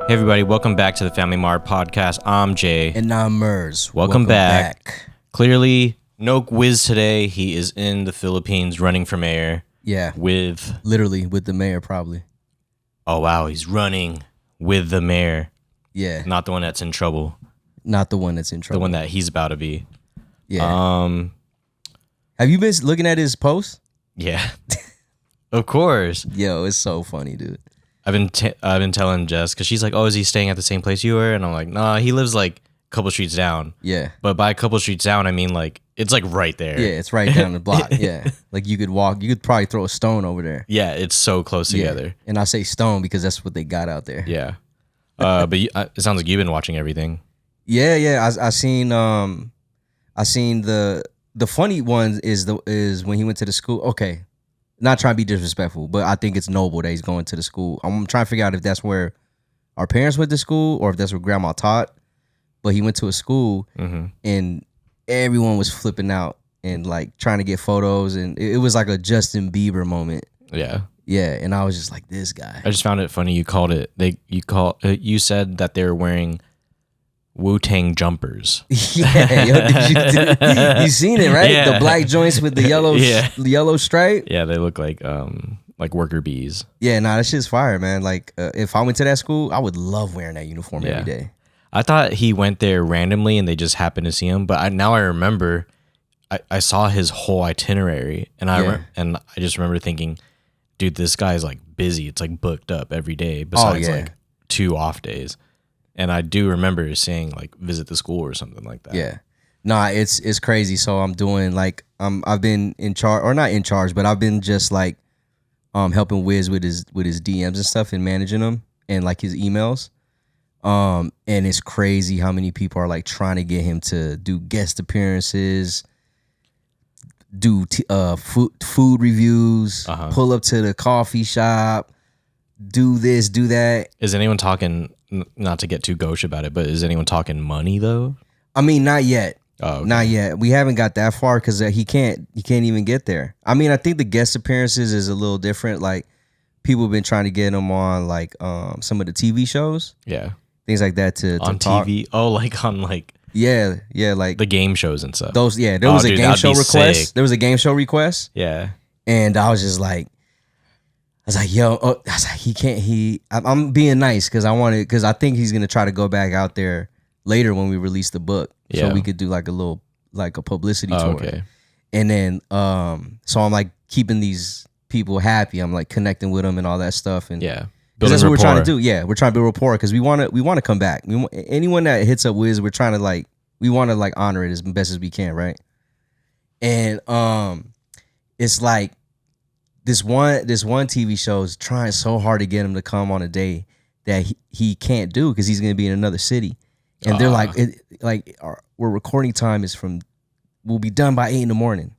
Hey everybody, welcome back to the Family Mart Podcast. I'm Jay. And I'm Merz. Welcome back. Clearly, no Wiz today. He is in the Philippines running for mayor. Yeah. Literally with the mayor, probably. Oh wow, he's running with the mayor. Yeah. Not the one that's in trouble. Not the one that's in trouble. The one that he's about to be. Yeah. Have you been looking at his posts? Yeah. Of course. Yo, it's so funny, dude. I've been telling Jess, because she's like, oh, is he staying at the same place you were? And I'm like, nah, he lives like a couple streets down. Yeah. But by a couple streets down, I mean like, it's like right there. Yeah, it's right down the block. Yeah. Like you could probably throw a stone over there. Yeah, it's so close together. And I say stone because that's what they got out there. Yeah. But it sounds like you've been watching everything. Yeah. I seen the funny one is when he went to the school. Okay. Not trying to be disrespectful, but I think it's noble that he's going to the school. I'm trying to figure out if that's where our parents went to school or if that's where grandma taught. But he went to a school and everyone was flipping out and like trying to get photos. And it was like a Justin Bieber moment. Yeah. Yeah. And I was just like, this guy. I just found it funny. You said that they were wearing Wu-Tang jumpers. Yeah, yo, you seen it, right? Yeah. The black joints with the yellow stripe. Yeah, they look like worker bees. Yeah, nah, that shit's fire, man. Like if I went to that school, I would love wearing that uniform every day. I thought he went there randomly and they just happened to see him, but now I remember I saw his whole itinerary and I just remember thinking, dude, this guy's like busy. It's like booked up every day besides like 2 off days. And I do remember saying like visit the school or something like that. Yeah. Nah, it's crazy. So I'm doing like I've been in charge, or not in charge, but I've been just like helping Wiz with his DMs and stuff and managing them and like his emails. And it's crazy how many people are like trying to get him to do guest appearances, do food reviews, pull up to the coffee shop, do this, do that. Is anyone talking? Not to get too gauche about it, but is anyone talking money though? I mean, not yet. Oh, okay. Not yet. We haven't got that far because he can't even get there. I mean, I think the guest appearances is a little different. Like people have been trying to get him on like some of the TV shows. Yeah. Things like that to on talk. TV. Oh, like on like yeah, like the game shows and stuff. Those there was a game show request. Sick. There was a game show request. Yeah. And I was just like, yo, he can't. I'm being nice because I think he's gonna try to go back out there later when we release the book, so we could do like a publicity tour. Okay. And then, so I'm like keeping these people happy. I'm like connecting with them and all that stuff, and because that's what we're trying to do. Yeah, we're trying to build rapport because we want to come back. Anyone that hits up Wiz, we're trying to we want to honor it as best as we can, right? And it's like. This one TV show is trying so hard to get him to come on a day that he can't do because he's going to be in another city, and they're like, our recording time we'll be done by 8 a.m.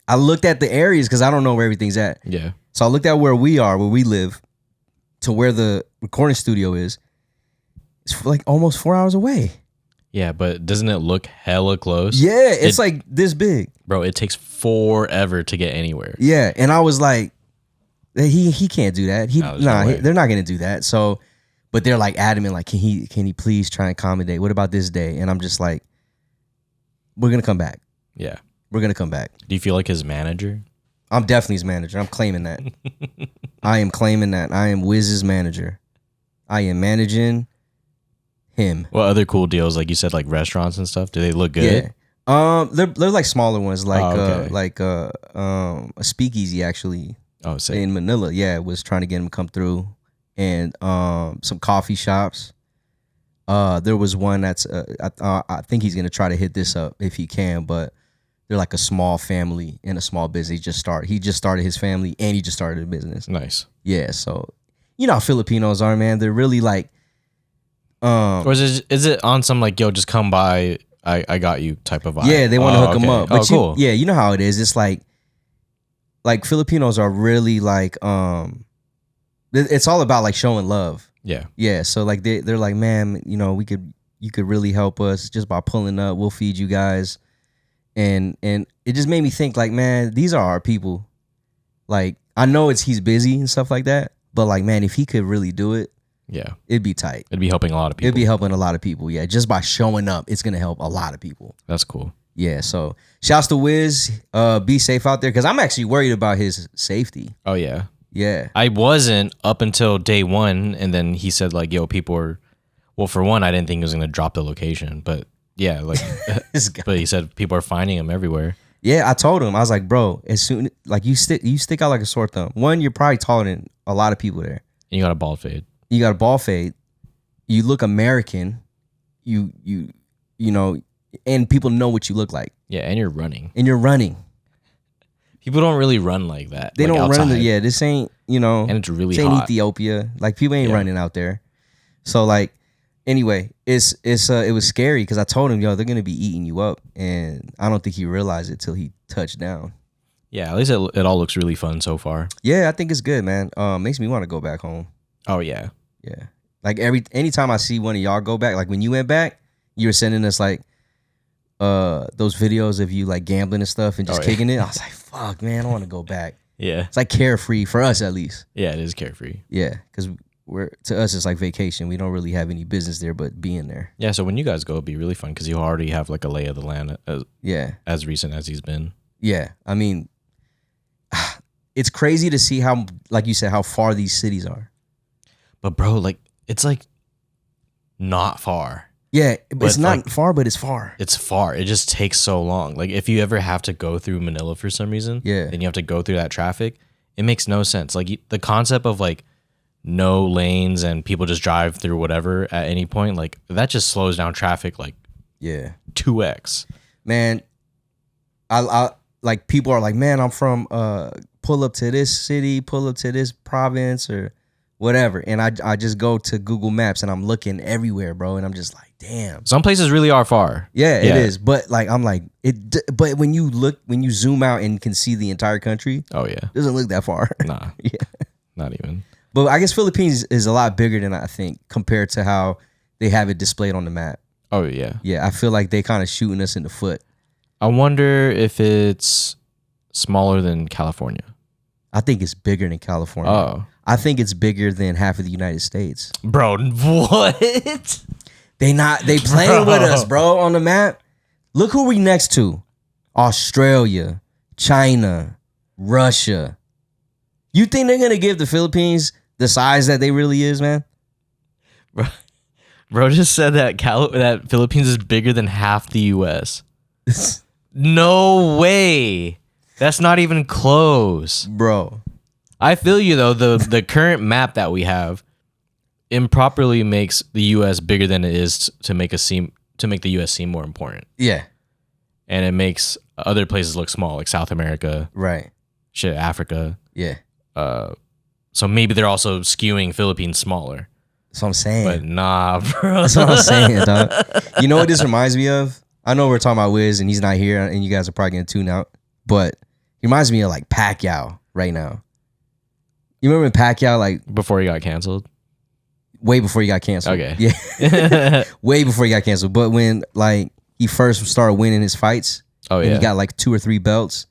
I looked at the areas because I don't know where everything's at. Yeah. So I looked at where we live, to where the recording studio is. It's like almost 4 hours away. Yeah, but doesn't it look hella close? Yeah, it's like this big. Bro, it takes forever to get anywhere. Yeah, and I was like, he can't do that. They're not gonna do that. So, but they're like adamant, like, can he please try and accommodate? What about this day? And I'm just like, we're gonna come back. Yeah, we're gonna come back. Do you feel like his manager? I'm definitely his manager. I'm claiming that. I am claiming that. I am Wiz's manager. I am managing him. What other cool deals, like you said, like restaurants and stuff? Do they look good? Yeah. They're like smaller ones, like a speakeasy actually. Oh, sick. In Manila. Yeah, was trying to get him to come through, and some coffee shops. There was one that's I think he's gonna try to hit this up if he can, but they're like a small family and a small business. He just started his family and he just started a business. Nice. Yeah, so you know how Filipinos are, man. They're really like. Or is it on some like, yo, just come by, I got you type of vibe? Yeah, they want to hook them up. But cool. Yeah, you know how it is. It's like Filipinos are really like, it's all about like showing love. Yeah. Yeah. So like they're like, man, you know, you could really help us just by pulling up. We'll feed you guys. And it just made me think like, man, these are our people. Like, I know he's busy and stuff like that, but like, man, if he could really do it, Yeah. It'd be tight. It'd be helping a lot of people. It'd be helping a lot of people. Yeah. Just by showing up, it's going to help a lot of people. That's cool. Yeah. So shouts to Wiz. Be safe out there because I'm actually worried about his safety. Oh, yeah. Yeah. I wasn't up until day one. And then he said, like, yo, people are. Well, for one, I didn't think he was going to drop the location. But yeah, like, but he said people are finding him everywhere. Yeah, I told him, I was like, bro, as soon like you stick out like a sore thumb. One, you're probably taller than a lot of people there. And you got a bald fade. You got a bald fade. You look American. You know, and people know what you look like. Yeah, and you're running. People don't really run like that. They like don't outside. run. Yeah, this ain't, you know. And it's really this ain't hot. Ethiopia. Like people ain't running out there. So like, anyway, it was scary because I told him, yo, they're gonna be eating you up, and I don't think he realized it till he touched down. Yeah, at least it all looks really fun so far. Yeah, I think it's good, man. Makes me want to go back home. Oh yeah, yeah. Like anytime I see one of y'all go back, like when you went back, you were sending us like those videos of you like gambling and stuff and just kicking it. I was like, fuck, man, I want to go back. Yeah, it's like carefree for us at least. Yeah, it is carefree. Yeah, because to us it's like vacation. We don't really have any business there but being there. Yeah, so when you guys go, it'll be really fun because you already have like a lay of the land as recent as he's been. Yeah, I mean, it's crazy to see how, like you said, how far these cities are. But bro, like it's like not far. Yeah, it's not like, far, but it's far. It's far. It just takes so long. Like if you ever have to go through Manila for some reason, then you have to go through that traffic. It makes no sense. Like the concept of like no lanes and people just drive through whatever at any point, like that just slows down traffic like 2x. Man, I like people are like, man, I'm from pull up to this city, pull up to this province or whatever, and I just go to Google Maps and I'm looking everywhere, bro, and I'm just like, damn. Some places really are far. Yeah, it is, but like I'm like it. But when you zoom out and can see the entire country, it doesn't look that far. Nah, not even. But I guess Philippines is a lot bigger than I think compared to how they have it displayed on the map. Oh, yeah. Yeah, I feel like they kind of shooting us in the foot. I wonder if it's smaller than California. I think it's bigger than California. Oh. I think it's bigger than half of the United States. Bro, what? They playing with us, bro, on the map. Look who we next to. Australia, China, Russia. You think they're going to give the Philippines the size that they really is, man? Bro just said that that Philippines is bigger than half the U.S. No way. That's not even close. Bro. I feel you, though. The current map that we have improperly makes the U.S. bigger than it is to make the U.S. seem more important. Yeah. And it makes other places look small, like South America. Right. Shit, Africa. Yeah. So maybe they're also skewing Philippines smaller. That's what I'm saying. But nah, bro. That's what I'm saying, dog. You know what this reminds me of? I know we're talking about Wiz and he's not here and you guys are probably going to tune out. But he reminds me of like Pacquiao right now. You remember when Pacquiao like... Before he got canceled? Way before he got canceled. Okay. Yeah. Way before he got canceled. But when like he first started winning his fights. Oh, yeah. And he got like 2 or 3 belts.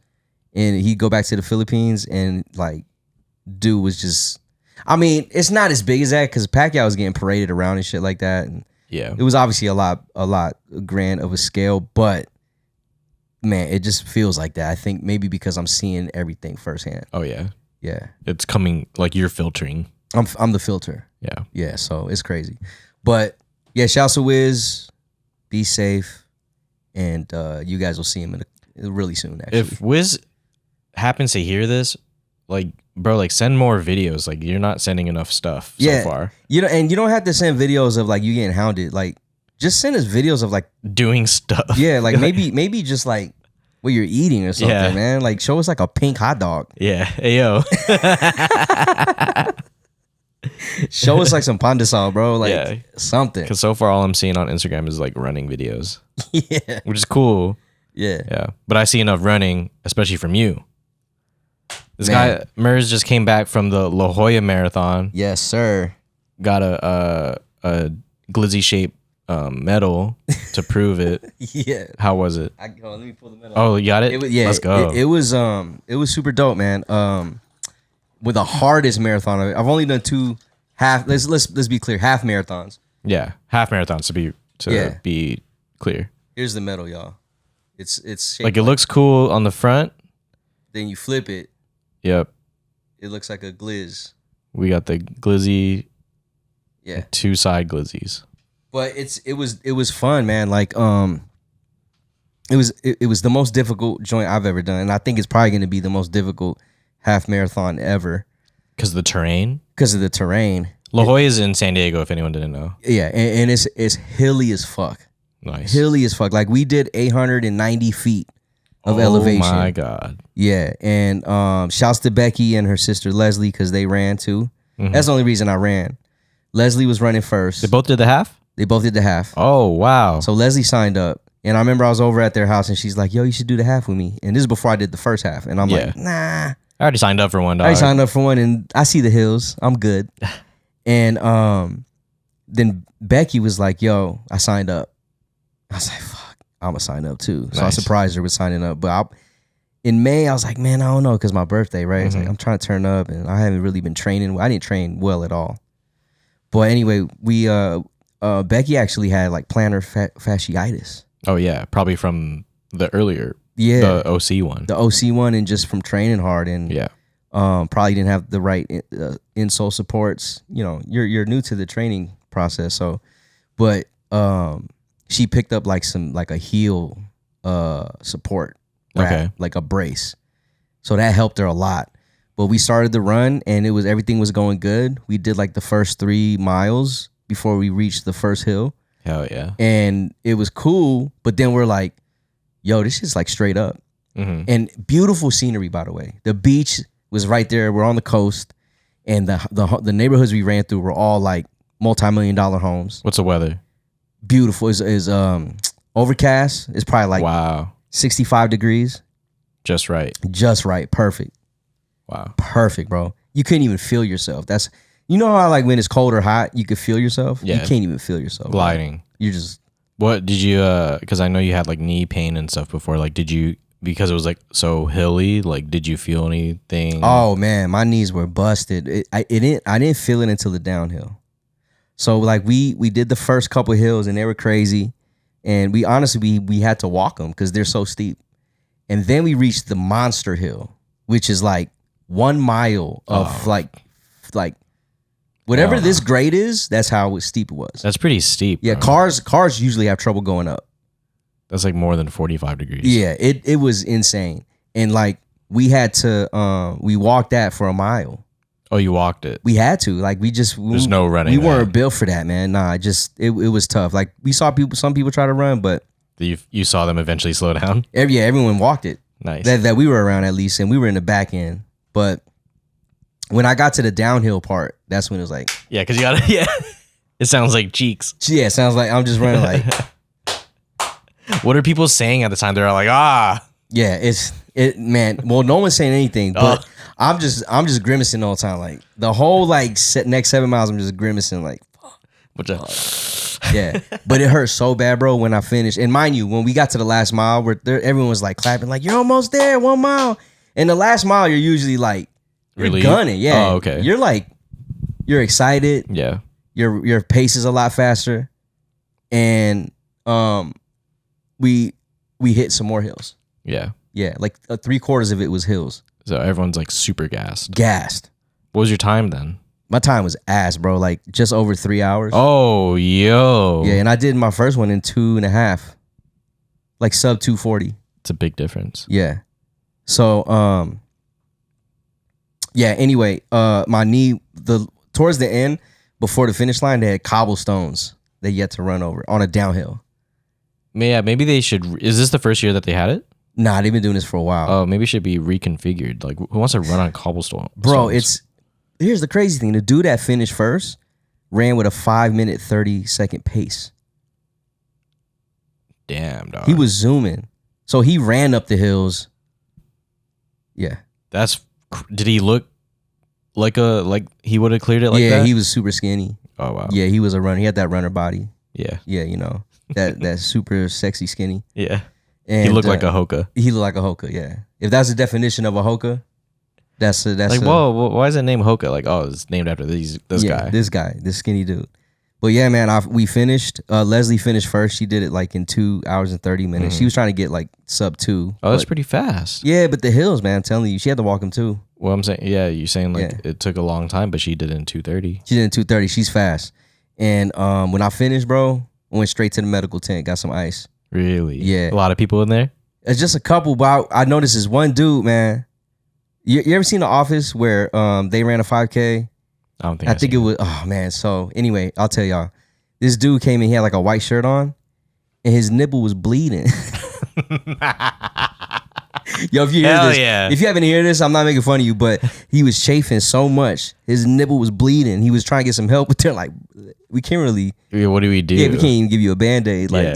And he'd go back to the Philippines and like... Dude was just, I mean, it's not as big as that because Pacquiao was getting paraded around and shit like that. And yeah, it was obviously a lot grand of a scale, but man, it just feels like that. I think maybe because I'm seeing everything firsthand. Oh yeah, yeah. It's coming like you're filtering. I'm the filter. Yeah, yeah. So it's crazy, but yeah. Shouts to Wiz. Be safe, and you guys will see him really soon. Actually, if Wiz happens to hear this, like. Bro, like send more videos. Like you're not sending enough stuff so far. You know, and you don't have to send videos of like you getting hounded. Like just send us videos of like doing stuff. Yeah, like maybe just like what you're eating or something, man. Like show us like a pink hot dog. Yeah. Hey yo. Show us like some Punsalan, bro. Like something. Because so far all I'm seeing on Instagram is like running videos. Yeah. Which is cool. Yeah. Yeah. But I see enough running, especially from you. This guy, Merz, just came back from the La Hoya marathon. Yes, sir. Got a glizzy-shaped medal to prove it. Yeah. How was it? Let me pull the medal. Oh, you got it? Let's go. It was super dope, man. With the hardest marathon. I've only done 2 half. Let's be clear. Half marathons. Yeah, half marathons to be clear. Here's the medal, y'all. It's like it looks cool on the front. Then you flip it. Yep. It looks like a glizz. We got the glizzy. Yeah. 2 side glizzies. But it was fun, man. Like it was the most difficult joint I've ever done, and I think it's probably going to be the most difficult half marathon ever. Because of the terrain. Because of the terrain. La Jolla is in San Diego, if anyone didn't know. Yeah, and it's hilly as fuck. Nice. Hilly as fuck. Like we did 890 feet of elevation. Oh my God. Yeah, and shouts to Becky and her sister Leslie because they ran too. Mm-hmm. That's the only reason I ran. Leslie was running first. They both did the half? They both did the half. Oh, wow. So Leslie signed up. And I remember I was over at their house and she's like, yo, you should do the half with me. And this is before I did the first half. And I'm like, nah. I already signed up for one, dog. I already signed up for one and I see the hills. I'm good. And then Becky was like, yo, I signed up. I was like, fuck, I'm going to sign up too. So nice. I surprised her with signing up. But in May, I was like, man, I don't know, because my birthday, right? It's like, I'm trying to turn up and I haven't really been training. I didn't train well at all. But anyway, we Becky actually had like plantar fasciitis. Oh yeah, probably from the earlier, the OC one. The OC one, and just from training hard, and probably didn't have the right insole supports. You know, you're new to the training process, so, but she picked up like a heel support wrap, like a brace, so that helped her a lot. But we started the run, and everything was going good. We did like the first 3 miles before we reached the first hill. Hell yeah. And it was cool, but then we're like, yo, this is like straight up. Mm-hmm. And beautiful scenery, by the way. The beach was right there. We're on the coast, and the neighborhoods we ran through were all like multi-million-dollar homes. What's the weather? Beautiful. Is overcast. It's probably like 65 degrees. Just right. Just right. Perfect. Wow. Perfect, bro. You couldn't even feel yourself. You know how like when it's cold or hot, you could feel yourself? Yeah. You can't even feel yourself. Gliding. Bro. You're just... What did you, because I know you had like knee pain and stuff before, like did you, because it was like so hilly, like did you feel anything? Oh man, my knees were busted. I didn't feel it until the downhill. So like we did the first couple hills and they were crazy. And we honestly, we had to walk them because they're so steep. And then we reached the monster hill, which is like 1 mile of like whatever this grade is, that's how steep it was. That's pretty steep. Yeah, bro. Cars usually have trouble going up. That's like more than 45 degrees. Yeah, it was insane. And like we had to we walked that for a mile. Oh, you walked it? We had to. Like there's no running. We weren't built for that, man. Nah, it was tough. Like we saw some people try to run, but you saw them eventually slow down? Everyone walked it. Nice. That we were around at least, and we were in the back end. But when I got to the downhill part, that's when it was like... Yeah, because you got to... Yeah. It sounds like cheeks. Yeah, it sounds like I'm just running like... What are people saying at the time? They're like, ah. Yeah, man. Well, no one's saying anything, but I'm just grimacing all the time. Like the whole next 7 miles, I'm just grimacing like... Yeah, but it hurt so bad, bro, when I finished. And mind you, when we got to the last mile, everyone was like clapping, like, you're almost there, 1 mile. And the last mile, you're usually like, you're really gunning. Yeah. Oh, okay. You're like, you're excited. Yeah. Your pace is a lot faster. And we hit some more hills. Yeah. Yeah. Like 3/4 of it was hills. So everyone's like super gassed. What was your time then? My time was ass, bro. Like just over 3 hours. Oh, yo. Yeah, and I did my first one in 2.5. Like sub 240. It's a big difference. Yeah. So anyway, my knee towards the end, before the finish line, they had cobblestones that you had to run over on a downhill. Yeah, maybe they should. Is this the first year that they had it? Nah, they've been doing this for a while. Oh, maybe it should be reconfigured. Like, who wants to run on cobblestone? Bro, here's the crazy thing. The dude that finished first ran with a 5-minute, 30-second pace. Damn, dog. He was zooming. So he ran up the hills. Yeah. Did he look like he would have cleared it like that? Yeah, he was super skinny. Oh, wow. Yeah, he was a runner. He had that runner body. Yeah. Yeah, you know, that super sexy skinny. Yeah. And he looked like a Hoka. He looked like a Hoka, yeah. If that's the definition of a Hoka, Whoa, why is it named Hoka? Like, oh, it's named after this guy. This skinny dude. But yeah, man, we finished. Leslie finished first. She did it like in 2 hours and 30 minutes. She was trying to get like sub 2. Oh, that's pretty fast. Yeah, but the hills, man, I'm telling you, she had to walk them too. Well, I'm saying, yeah, you're saying like it took a long time, but she did it in 2:30. She did it in 2:30. She's fast. And when I finished, bro, I went straight to the medical tent, got some ice. Really? Yeah. A lot of people in there? It's just a couple, but I noticed this one dude, man. You ever seen The Office where they ran a 5K? I think it was, oh man. So anyway, I'll tell y'all. This dude came in, he had like a white shirt on, and his nipple was bleeding. Yo, if you hear this, if you haven't heard this, I'm not making fun of you, but he was chafing so much, his nipple was bleeding. He was trying to get some help, but they're like, we can't really. What do we do? Yeah, we can't even give you a Band-Aid. Like,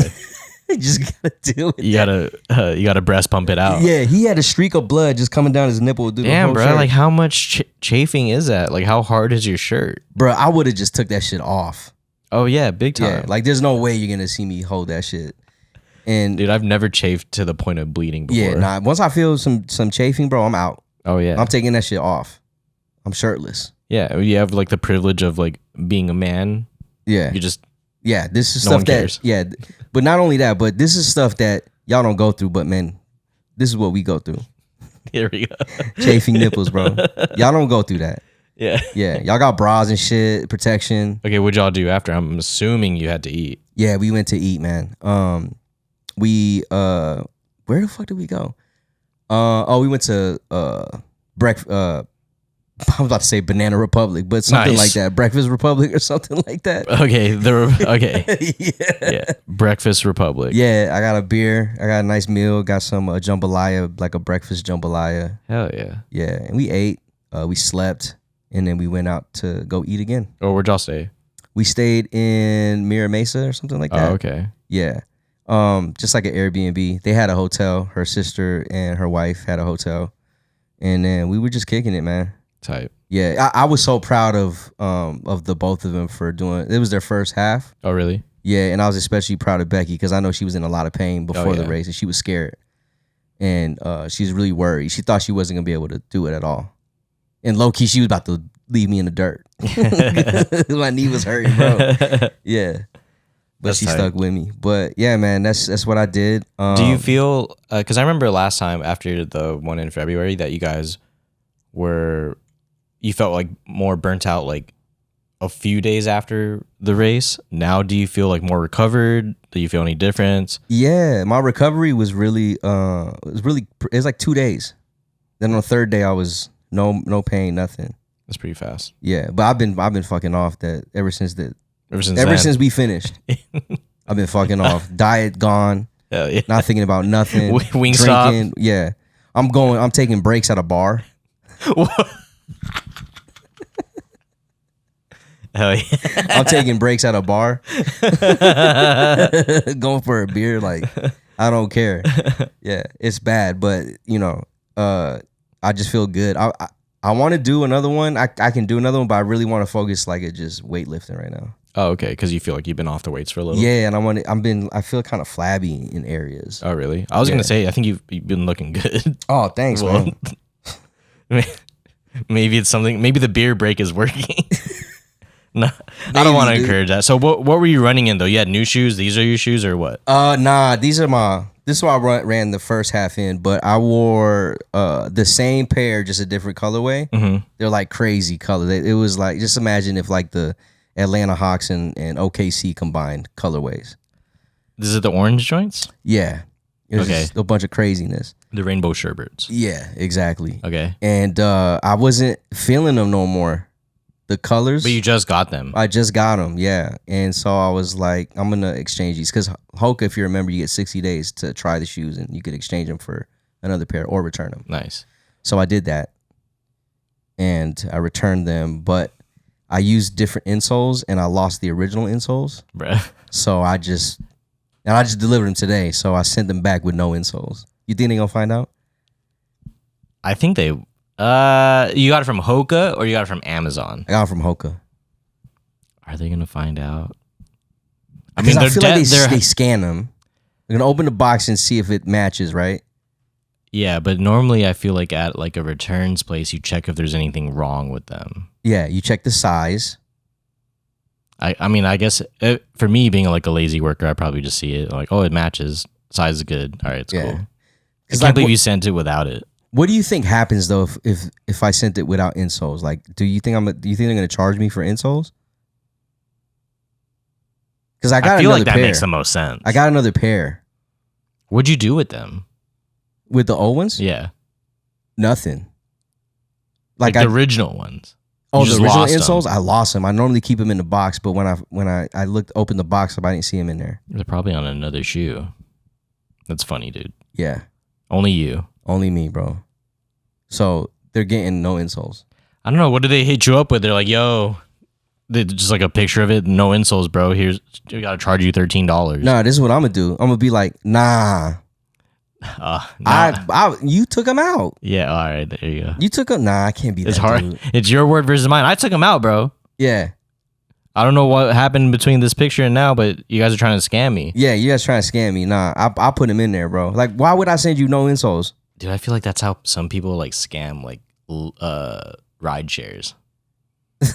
you just gotta deal with it. You gotta breast pump it out. Yeah, he had a streak of blood just coming down his nipple. Damn, bro, shirt. Like how much chafing is that? Like how hard is your shirt? Bro, I would have just took that shit off. Oh yeah, big time. Yeah, like there's no way you're gonna see me hold that shit. And dude, I've never chafed to the point of bleeding before. Yeah, nah. Once I feel some chafing, bro, I'm out. Oh yeah, I'm taking that shit off. I'm shirtless. Yeah, you have like the privilege of like being a man. Yeah, you just this is stuff that but not only that, but this is stuff that y'all don't go through. But man, this is what we go through. Here we go. Chafing nipples, bro. Y'all don't go through that. Yeah. Y'all got bras and shit, protection. Okay, what'd y'all do after? I'm assuming you had to eat. Yeah, we went to eat, man. We where the fuck did we go? We went to breakfast. I was about to say Banana Republic, but something like that. Breakfast Republic or something like that. Okay, yeah. Breakfast Republic. Yeah, I got a beer. I got a nice meal. Got some jambalaya, like a breakfast jambalaya. Hell yeah. Yeah, and we ate. We slept, and then we went out to go eat again. Oh, where'd y'all stay? We stayed in Mira Mesa or something like that. Oh, okay. Yeah. Just like an Airbnb. They had a hotel. Her sister and her wife had a hotel, and then we were just kicking it, man. Type. Yeah, I was so proud of the both of them for doing. It was their first half. Oh, really? Yeah, and I was especially proud of Becky because I know she was in a lot of pain before the race, and she was scared, and she was really worried. She thought she wasn't gonna be able to do it at all, and low key she was about to leave me in the dirt. My knee was hurting, bro. Yeah. But that's she stuck with me. But yeah, man, that's what I did. Do you feel? Because I remember last time after the one in February that you guys you felt like more burnt out like a few days after the race. Now, do you feel like more recovered? Do you feel any difference? Yeah, my recovery was really it was like 2 days. Then on the third day, I was no pain, nothing. That's pretty fast. Yeah, but I've been fucking off that ever since we finished. I've been fucking off. Diet gone. Hell yeah. Not thinking about nothing. Wingstop. Yeah. I'm taking breaks at a bar. Hell yeah. I'm taking breaks at a bar. Going for a beer, like I don't care. Yeah, it's bad, but I just feel good. I want to do another one. I can do another one, but I really want to focus like at just weightlifting right now. Oh, okay, because you feel like you've been off the weights for a little. Yeah, and I feel kind of flabby in areas. Oh, really? I was gonna say I think you've been looking good. Oh, thanks, man. Maybe it's something. Maybe the beer break is working. No, maybe, I don't want to encourage that. So what were you running in though? You had new shoes. These are your shoes or what? Nah. This is what I ran the first half in, but I wore the same pair, just a different colorway. Mm-hmm. They're like crazy colors. It was like, just imagine if like the Atlanta Hawks and OKC combined colorways. This is the orange joints? Yeah. It was just a bunch of craziness. The rainbow sherbets. Yeah, exactly. Okay. And I wasn't feeling them no more. The colors. But you just got them. I just got them, yeah. And so I was like, I'm going to exchange these. Because Hoka, if you remember, you get 60 days to try the shoes. And you could exchange them for another pair or return them. Nice. So I did that. And I returned them. But I used different insoles. And I lost the original insoles. Bruh. So I just delivered them today. So I sent them back with no insoles. You think they're going to find out? I think they... you got it from Hoka or you got it from Amazon? I got it from Hoka. Are they gonna find out? I feel like they scan them. They're gonna open the box and see if it matches, right? Yeah, but normally I feel like at like a returns place, you check if there's anything wrong with them. Yeah, you check the size. I mean, I guess for me being like a lazy worker, I probably just see it like, oh, it matches. Size is good. All right, it's cool. I can't believe you sent it without it. What do you think happens though if I sent it without insoles? Like, do you think they're gonna charge me for insoles? Because I feel like that makes the most sense. I got another pair. What'd you do with them? With the old ones? Yeah. Nothing. Like the original ones. Oh, the original insoles? I lost them. I normally keep them in the box, but when I opened the box up, I didn't see them in there. They're probably on another shoe. That's funny, dude. Yeah. Only you. Only me, bro. So they're getting no insoles. I don't know. What do they hit you up with? They're like, yo, just like a picture of it. No insoles, bro. Here's, we got to charge you $13. Nah, this is what I'm going to do. I'm going to be like, nah. You took them out. Yeah, all right, there you go. You took them. Nah, I can't be that. It's hard. Dude. It's your word versus mine. I took them out, bro. Yeah. I don't know what happened between this picture and now, but you guys are trying to scam me. Yeah, you guys trying to scam me. Nah, I'll put them in there, bro. Like, why would I send you no insoles? Dude, I feel like that's how some people like scam like ride shares.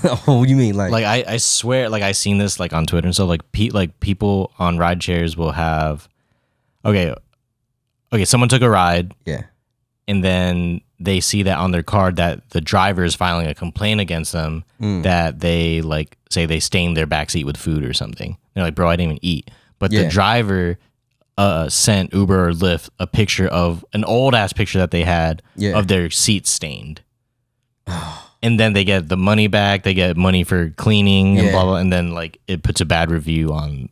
Oh, what do you mean? Like I swear, like I seen this like on Twitter and stuff. Like people on ride shares will have, okay, someone took a ride, yeah, and then they see that on their card that the driver is filing a complaint against them that they like say they stained their backseat with food or something. They're like, bro, I didn't even eat, but the driver sent Uber or Lyft a picture of an old ass picture that they had of their seat stained. And then they get the money back. They get money for cleaning and blah, blah. And then like it puts a bad review on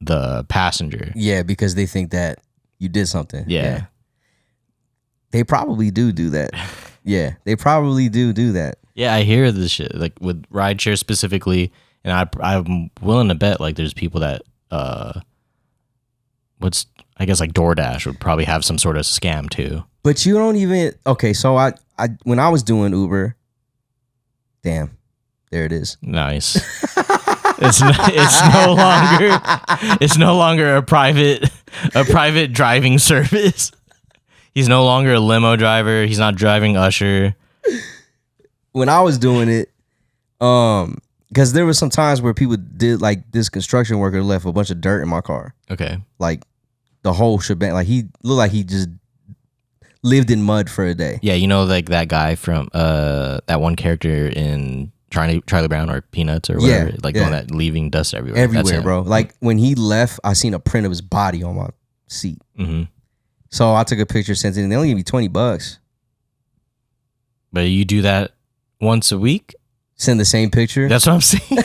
the passenger. Yeah, because they think that you did something. Yeah. They probably do that. Yeah, they probably do that. Yeah, I hear this shit. Like with rideshare specifically. And I'm willing to bet like there's people that, I guess like DoorDash would probably have some sort of scam too. But you don't even, okay, so I when I was doing Uber, damn, there it is. Nice. It's no longer a private driving service. He's no longer a limo driver. He's not driving Usher. When I was doing it, because there was some times where people did like this construction worker left a bunch of dirt in my car. Okay. Like the whole shebang. Like he looked like he just lived in mud for a day. Yeah, you know, like that guy from that one character in Charlie Brown or Peanuts or whatever, the one that leaving dust everywhere. Everywhere, bro. Like when he left, I seen a print of his body on my seat. Mm-hmm. So I took a picture, sent it, and they only gave me $20. But you do that once a week? Send the same picture? That's what I'm saying.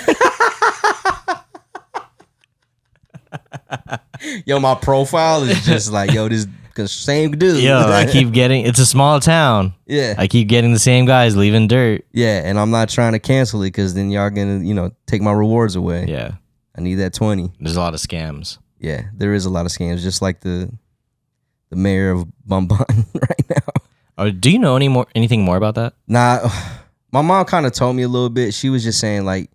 Yo, my profile is just like, yo, this same dude. Yo, I keep getting, it's a small town. Yeah. I keep getting the same guys leaving dirt. Yeah, and I'm not trying to cancel it because then y'all gonna, take my rewards away. Yeah. I need that 20. There's a lot of scams. Yeah, there is a lot of scams, just like the mayor of Bamban right now. Oh, do you know anything more about that? Nah, my mom kind of told me a little bit. She was just saying like,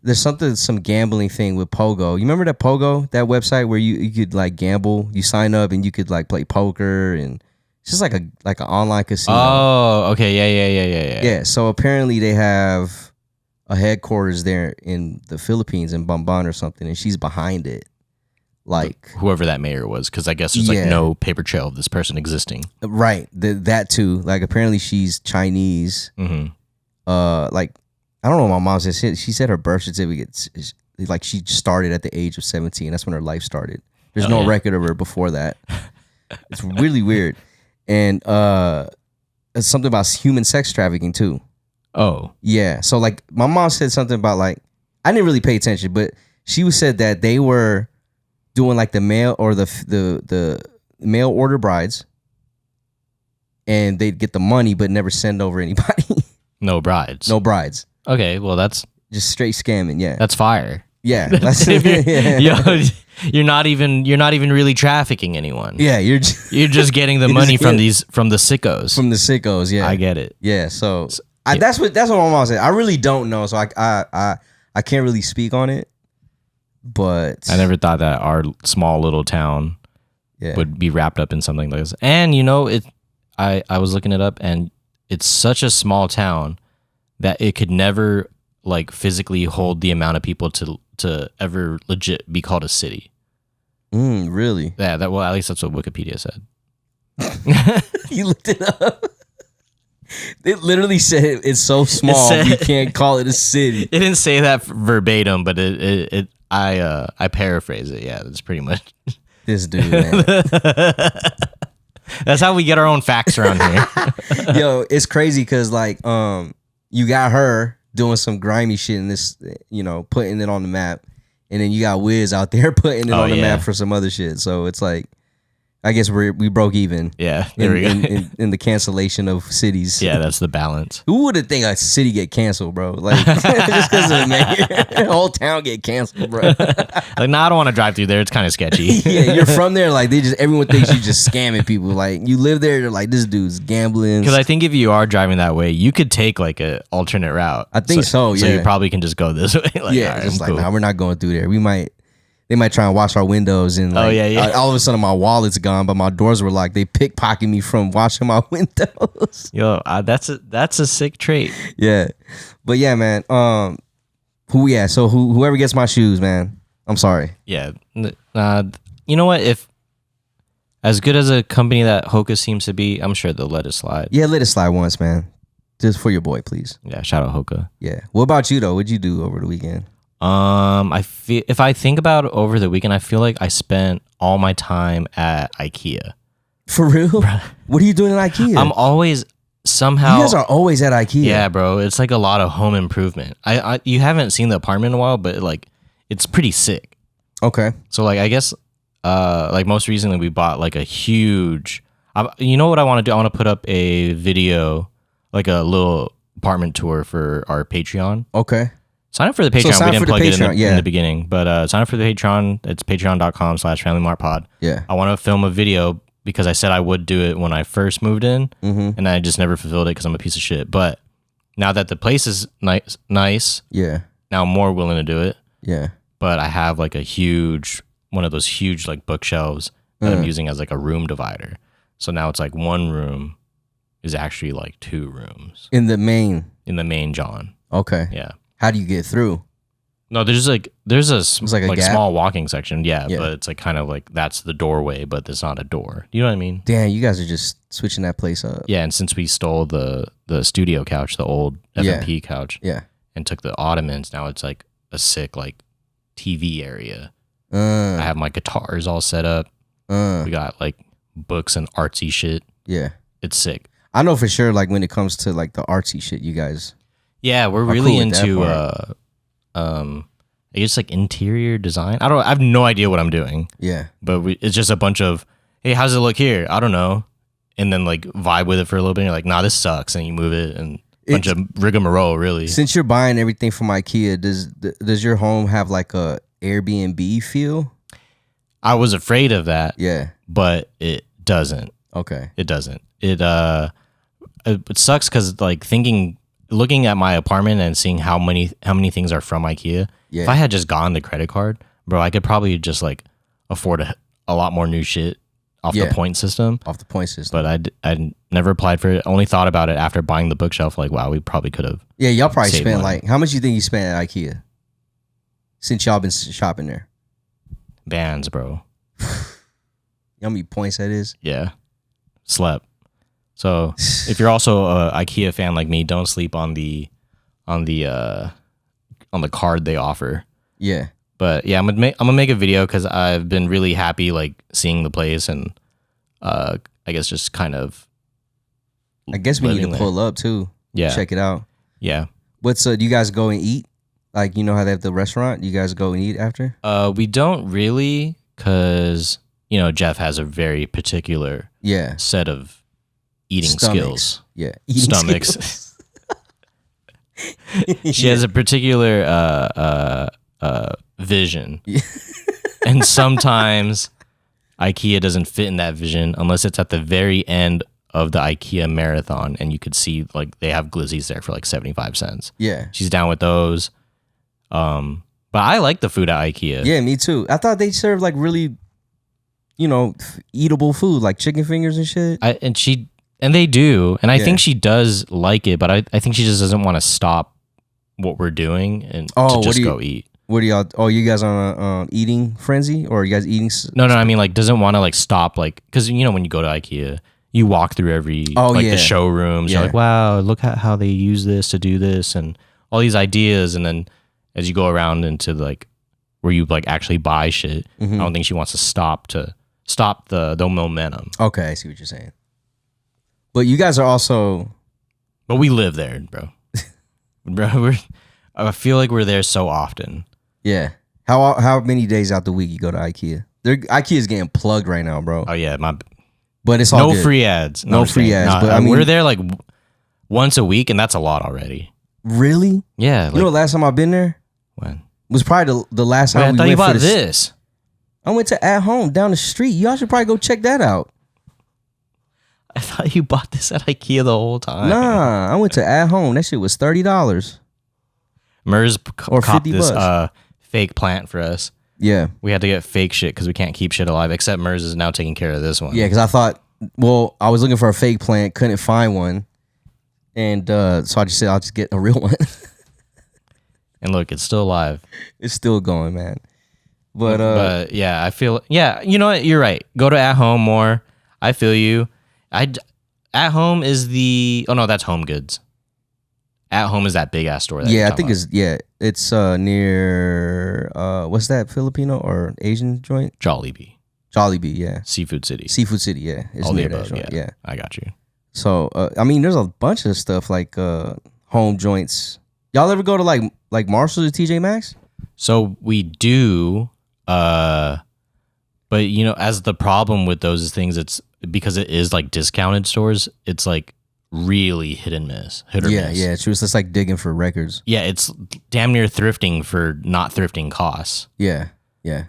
there's some gambling thing with Pogo. You remember that Pogo, that website where you could like gamble? You sign up and you could like play poker, and it's just like an online casino. Oh, okay, yeah. Yeah, so apparently they have a headquarters there in the Philippines in Bamban or something, and she's behind it. Like whoever that mayor was, because I guess there's like no paper trail of this person existing. Right, that too. Like apparently she's Chinese. Mm-hmm. Like I don't know what my mom said. She said her birth certificate is like she started at the age of 17. That's when her life started. There's no record of her before that. It's really weird. And it's something about human sex trafficking too. Oh. Yeah. So like my mom said something about like, I didn't really pay attention, but she said that they were doing like the mail or the mail order brides, and they'd get the money but never send over anybody. No brides. No brides. Okay, well that's just straight scamming. Yeah, that's fire. Yeah, that's you're not even really trafficking anyone. Yeah, you're just getting the money from the sickos. From the sickos, yeah. I get it. Yeah, so that's what my mom said. I really don't know, so I can't really speak on it. But I never thought that our small little town would be wrapped up in something like this. And I was looking it up, and it's such a small town that it could never like physically hold the amount of people to ever legit be called a city. Really? Yeah, well, at least that's what Wikipedia said. You looked it up? It literally said it's so small you can't call it a city. It didn't say that verbatim, but I paraphrase it. Yeah, that's pretty much this dude, man. That's how we get our own facts around here. Yo, it's crazy because like you got her doing some grimy shit in this, putting it on the map. And then you got Wiz out there putting it on the map for some other shit. So it's like, I guess we broke even. Yeah, there we go. In the cancellation of cities. Yeah, that's the balance. Who would have think a city get canceled, bro? Like just because of the mayor, the whole town get canceled, bro. Like, I don't want to drive through there. It's kind of sketchy. Yeah, you're from there. Like everyone thinks you just scamming people. Like you live there, they're like, this dude's gambling. Because I think if you are driving that way, you could take like an alternate route. I think so. Yeah. So you probably can just go this way. Like, yeah, right, just like, nah, we're not going through there. They might try and wash our windows and like, all of a sudden my wallet's gone, but my doors were locked. They pickpocketed me from washing my windows. Yo, that's a sick trait. Yeah, but yeah, man. So whoever gets my shoes, man. I'm sorry. Yeah. You know what? If as good as a company that Hoka seems to be, I'm sure they'll let it slide. Yeah, let it slide once, man. Just for your boy, please. Yeah, shout out Hoka. Yeah. What about you though? What'd you do over the weekend? If I think about it over the weekend, I feel like I spent all my time at Ikea. For real? What are you doing at Ikea? I'm always somehow. You guys are always at Ikea. Yeah, bro. It's like a lot of home improvement. You haven't seen the apartment in a while, but like it's pretty sick. Okay. So like I guess like most recently we bought like a huge. You know what I want to do? I want to put up a video, like a little apartment tour for our Patreon. Okay. Sign up for the Patreon. So we didn't plug it in the beginning, but sign up for the Patreon. It's patreon.com/Family Mart Pod. Yeah. I want to film a video because I said I would do it when I first moved in, and I just never fulfilled it because I'm a piece of shit. But now that the place is nice, yeah. Now I'm more willing to do it. Yeah. But I have like one of those huge like bookshelves that I'm using as like a room divider. So now it's like one room is actually like two rooms in the main John. Okay. Yeah. How do you get through? No, there's a small walking section. Yeah, Yeah. But it's like kind of like that's the doorway, but it's not a door. You know what I mean? Damn, you guys are just switching that place up. Yeah, and since we stole the studio couch, the old FMP couch, yeah, and took the ottomans, now it's like a sick like TV area. I have my guitars all set up. We got like books and artsy shit. Yeah, it's sick. I know for sure. Like when it comes to like the artsy shit, you guys. Yeah, we're really cool into I guess like interior design. I have no idea what I'm doing. Yeah. But it's just a bunch of, hey, how's it look here? I don't know. And then like vibe with it for a little bit and you're like, nah, this sucks, and you move it and a bunch of rigmarole, really. Since you're buying everything from Ikea, does your home have like a Airbnb feel? I was afraid of that. Yeah. But it doesn't. Okay. It doesn't. It sucks because like looking at my apartment and seeing how many things are from Ikea. Yeah. If I had just gotten the credit card, bro, I could probably just like afford a lot more new shit off the point system. Off the point system. But I never applied for it. Only thought about it after buying the bookshelf. Like, wow, we probably could have. Yeah, y'all probably spent like, how much do you think you spent at Ikea since y'all been shopping there? Bands, bro. You know how many points that is? Yeah. Slept. So if you're also a IKEA fan like me, don't sleep on the card they offer. Yeah. But yeah, I'm gonna make a video because I've been really happy like seeing the place, and I guess just kind of. I guess we need to pull up too. Yeah. Check it out. Yeah. Do you guys go and eat? Like, you know how they have the restaurant? You guys go and eat after? We don't really, because Jeff has a very particular set of eating skills. Yeah. Stomachs. She has a particular vision. Yeah. And sometimes IKEA doesn't fit in that vision unless it's at the very end of the IKEA marathon, and you could see like they have glizzies there for like 75 cents. Yeah. She's down with those. But I like the food at IKEA. Yeah, me too. I thought they served like really eatable food like chicken fingers and shit. And they do, and I think she does like it, but I think she just doesn't want to stop what we're doing and to just go eat. What do y'all? Oh, you guys on a eating frenzy, or are you guys eating? No. I mean, like, doesn't want to like stop, like, because when you go to Ikea, you walk through every the showrooms. You're like, wow, look at how they use this to do this, and all these ideas, and then as you go around into like where you like actually buy shit, I don't think she wants to stop the momentum. Okay, I see what you're saying. But you guys are also... But we live there, bro. I feel like we're there so often. Yeah. How many days out the week you go to Ikea? Ikea is getting plugged right now, bro. Oh, yeah. But it's all good. Free ads. No free ads. But I mean, we're there like once a week, and that's a lot already. Really? Yeah. You know the last time I've been there? When? Was probably the last time I thought you bought this. I went to At Home down the street. Y'all should probably go check that out. I thought you bought this at Ikea the whole time. Nah, I went to At Home. That shit was $30. Merz copped this fake plant for us. Yeah. We had to get fake shit because we can't keep shit alive, except Merz is now taking care of this one. Yeah, because I thought, I was looking for a fake plant, couldn't find one. And so I just said, I'll just get a real one. And look, it's still alive. It's still going, man. But yeah, I feel, you know what? You're right. Go to At Home more. I feel you. At Home is that's Home Goods. At Home is that big ass store. I think it's near what's that, Filipino or Asian joint? Jollibee, yeah. Seafood City, yeah. It's all near the above, that joint. Yeah, I got you. So I mean, there's a bunch of stuff like home joints. Y'all ever go to like Marshalls or TJ Maxx? So we do, but as the problem with those things, it's because it is like discounted stores. It's like really hit or miss. Yeah, it's just like digging for records. Yeah, it's damn near thrifting for not thrifting costs. Yeah.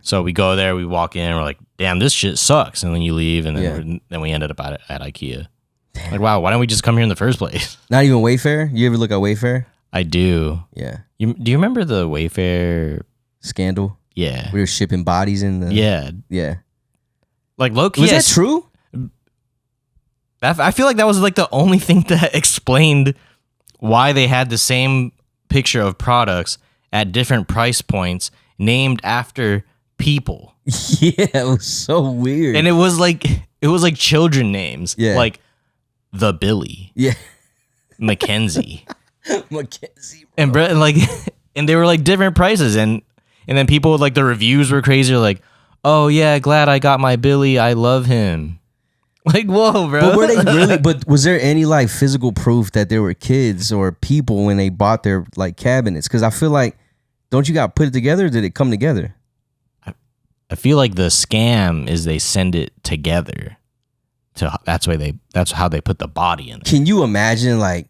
So we go there, we walk in, and we're like, damn, this shit sucks, and then you leave, and then we ended up at Ikea. Damn. Like, wow, why don't we just come here in the first place? Not even Wayfair? You ever look at Wayfair? I do. Yeah. Do you remember the Wayfair scandal? Yeah. We were shipping bodies in the... Yeah. Like, low-key... Was that true? I feel like that was like the only thing that explained why they had the same picture of products at different price points named after people. Yeah, it was so weird. And it was like children names. Yeah. Like the Billy. Yeah. Mackenzie. Mackenzie. And they were like different prices, and then people, like, the reviews were crazy. Like, oh yeah, glad I got my Billy. I love him. Like, whoa, bro. But were they really? But was there any like physical proof that there were kids or people when they bought their like cabinets? Because I feel like, don't you got to put it together? Or did it come together? I feel like the scam is they send it together. That's how they put the body in there. Can you imagine like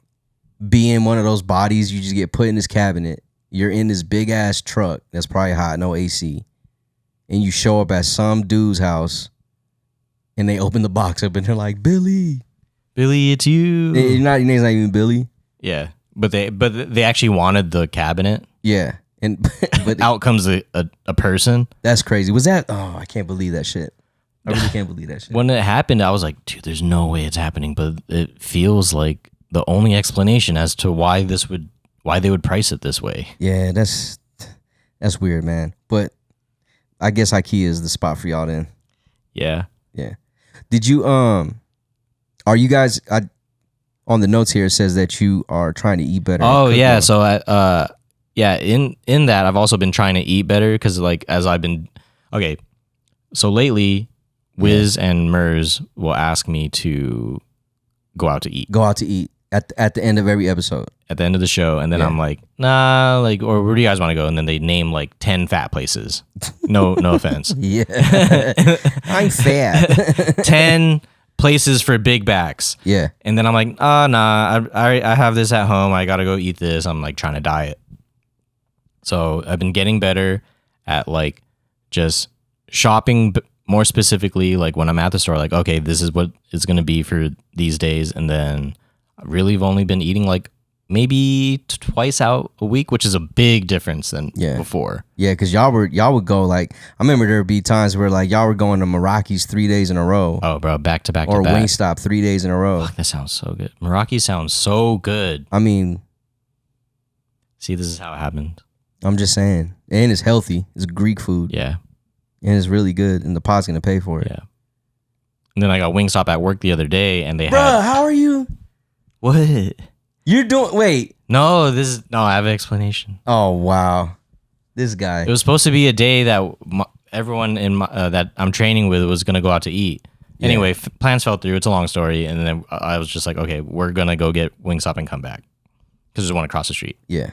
being one of those bodies? You just get put in this cabinet. You're in this big ass truck that's probably hot, no AC, and you show up at some dude's house. And they open the box up and they're like, Billy, it's you. Your name's not even Billy. Yeah, but they actually wanted the cabinet. Yeah, but out comes a person. That's crazy. Was that? Oh, I can't believe that shit. I really can't believe that shit. When it happened, I was like, dude, there's no way it's happening. But it feels like the only explanation as to why they would price it this way. Yeah, that's weird, man. But I guess Ikea is the spot for y'all then. Yeah. Yeah. Did you are you guys on the notes here it says that you are trying to eat better? Oh yeah, so in that I've also been trying to eat better because like as I've been so lately Wiz and Merz will ask me to go out to eat. At the end of every episode. At the end of the show. And then I'm like, nah, like, or where do you guys want to go? And then they name like 10 fat places. No offense. Yeah. I'm fat. 10 places for big backs. Yeah. And then I'm like, nah, I have this at home. I got to go eat this. I'm like trying to diet. So I've been getting better at like just shopping more specifically, like when I'm at the store, like, okay, this is what it's going to be for these days. And then really have only been eating like maybe twice out a week, which is a big difference than before. Yeah, because y'all would go like, I remember there would be times where like y'all were going to Meraki's 3 days in a row. Oh, bro, back to back or to back. Wingstop 3 days in a row. Fuck, that sounds so good. Meraki sounds so good. I mean, see, this is how it happened. I'm just saying, and it's healthy. It's Greek food. Yeah, and it's really good, and the pot's gonna pay for it. Yeah. And then I got Wingstop at work the other day, and they Bruh, how are you? What? You're doing? Wait. No, I have an explanation. Oh wow, this guy. It was supposed to be a day that everyone in that I'm training with was gonna go out to eat. Yeah. Anyway, plans fell through. It's a long story, and then I was just like, okay, we're gonna go get Wingstop and come back because there's one across the street. Yeah.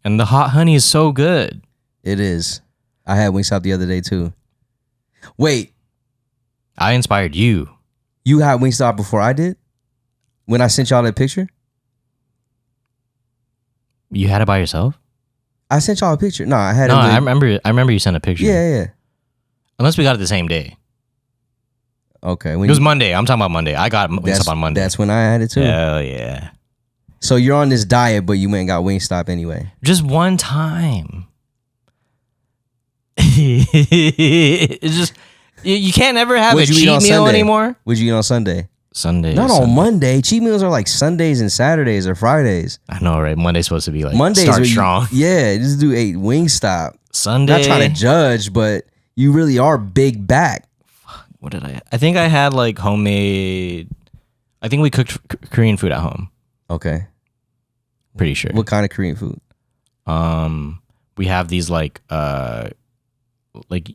And the hot honey is so good. It is. I had Wingstop the other day too. Wait. I inspired you. You had Wingstop before I did? When I sent y'all that picture? You had it by yourself? I sent y'all a picture. No, I had it. No, I remember you sent a picture. Yeah. Unless we got it the same day. Okay. It was Monday. I'm talking about Monday. I got Wingstop on Monday. That's when I had it too. Hell yeah. So you're on this diet, but you went and got Wingstop anyway. Just one time. It's just you can't ever have a cheat meal anymore. What'd you eat on Sunday? Sunday. Not on Monday. Cheat meals are like Sundays and Saturdays or Fridays. I know, right? Monday's supposed to be like Mondays start strong. Yeah, just do 8 Wingstop. Sunday. Not trying to judge, but you really are big back. What did I think I had like homemade. I think we cooked Korean food at home. Okay. Pretty sure. What kind of Korean food? We have these like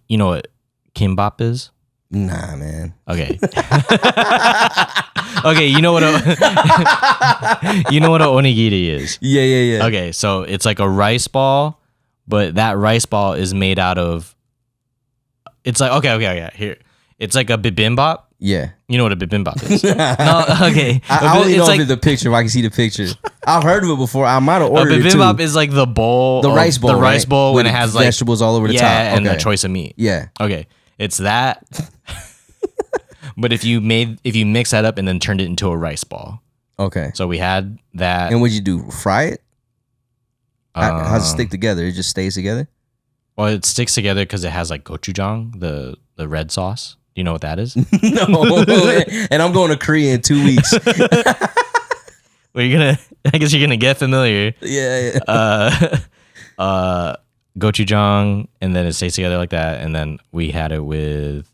you know what kimbap is? Nah, man. Okay. Okay, you know what you know what a onigiri is? Yeah. Okay, so it's like a rice ball, but that rice ball is made out of. It's like okay. Here, it's like a bibimbap. Yeah. You know what a bibimbap is? No, okay. I only know like, the picture. If I can see the picture. I've heard of it before. I might have ordered it too. A bibimbap is like the bowl, the rice bowl, the rice bowl when it has like vegetables all over the top. Yeah, and a choice of meat. Yeah. Okay, it's that. But if you mix that up and then turned it into a rice ball. Okay. So we had that. And what'd you do? Fry it? How does it stick together? It just stays together? Well, it sticks together because it has like gochujang, the red sauce. Do you know what that is? No. And I'm going to Korea in 2 weeks. Well, I guess you're gonna get familiar. Yeah. Gochujang, and then it stays together like that, and then we had it with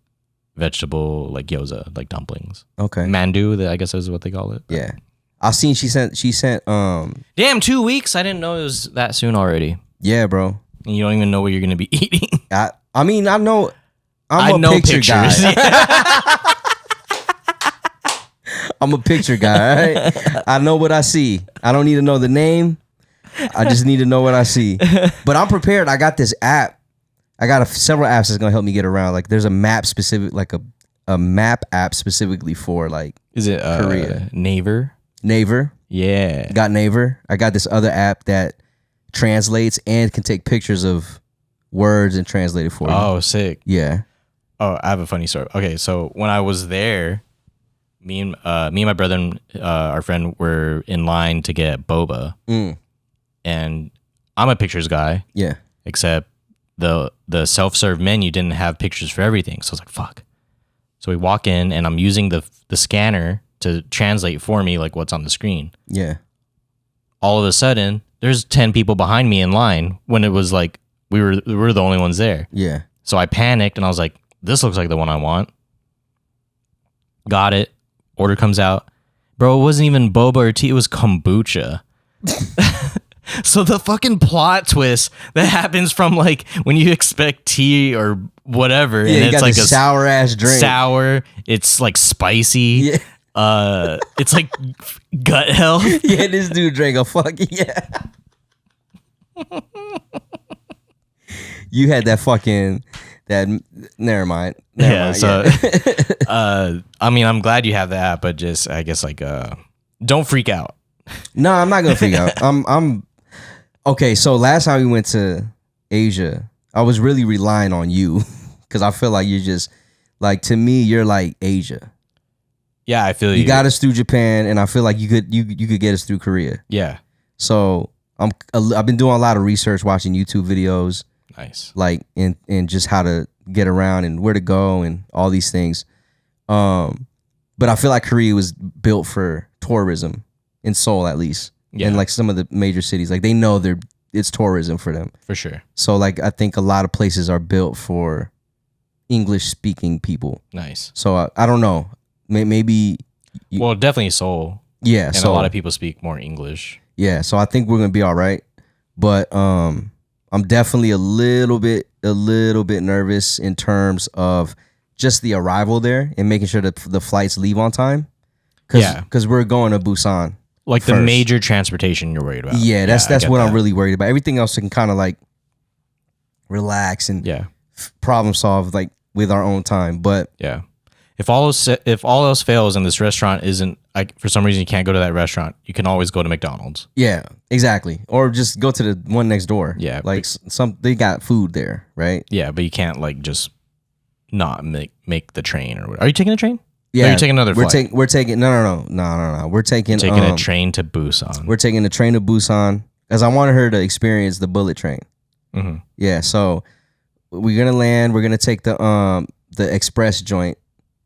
vegetable like gyoza, like dumplings. Okay. Mandu, I guess is what they call it. Yeah. I seen she sent Damn, 2 weeks? I didn't know it was that soon already. Yeah, bro. And you don't even know what you're gonna be eating. I mean, I know I'm a picture guy. I'm a picture guy, right? I know what I see. I don't need to know the name. I just need to know what I see. But I'm prepared. I got this app. I got several apps that's gonna help me get around. Like there's a map specific, like a map app specifically for like. Is it Korea? Naver. Yeah. Got Naver. I got this other app that translates and can take pictures of words and translate it for you. Oh, sick. Yeah. Oh, I have a funny story. Okay, so when I was there, me and my brother and our friend were in line to get boba. And I'm a pictures guy. Yeah. Except the self-serve menu didn't have pictures for everything. So I was like, fuck. So we walk in and I'm using the scanner to translate for me like what's on the screen. Yeah. All of a sudden, there's 10 people behind me in line when it was like we were the only ones there. Yeah. So I panicked and I was like, this looks like the one I want. Got it. Order comes out. Bro, it wasn't even boba or tea. It was kombucha. So the fucking plot twist that happens from like when you expect tea or whatever. Yeah, and it's like a sour ass drink. Sour. It's like spicy. Yeah. It's like gut health. Yeah, this dude drank a fucking You had that fucking never mind. So I mean, I'm glad you have the app, but just I guess like don't freak out. No, I'm not gonna freak out. I'm okay. So last time we went to Asia, I was really relying on you because I feel like you're just like, to me, you're like Asia. Yeah, I feel you. You got us through Japan, and I feel like you could get us through Korea. Yeah. So I've been doing a lot of research, watching YouTube videos. Nice. Like and just how to get around and where to go and all these things. But I feel like Korea was built for tourism in Seoul, at least. Yeah. And like some of the major cities, like they know it's tourism for them. For sure. So like I think a lot of places are built for English speaking people. Nice. So I don't know. Maybe. Well, definitely Seoul. Yeah. And so, a lot of people speak more English. Yeah. So I think we're gonna be all right. But I'm definitely a little bit nervous in terms of just the arrival there and making sure that the flights leave on time. Because we're going to Busan. Like first. The major transportation you're worried about. Yeah, that's what I'm really worried about. Everything else I can kind of like relax and problem solve like with our own time. But yeah, if all else fails and this restaurant isn't like for some reason you can't go to that restaurant, you can always go to McDonald's. Yeah, exactly. Or just go to the one next door. Yeah, like they got food there, right? Yeah, but you can't like just not make the train or whatever. Are you taking a train? Yeah, are you taking another flight? We're taking no. We're taking a train to Busan. We're taking the train to Busan because I wanted her to experience the bullet train. Mm-hmm. Yeah, so we're gonna land. We're gonna take the express joint.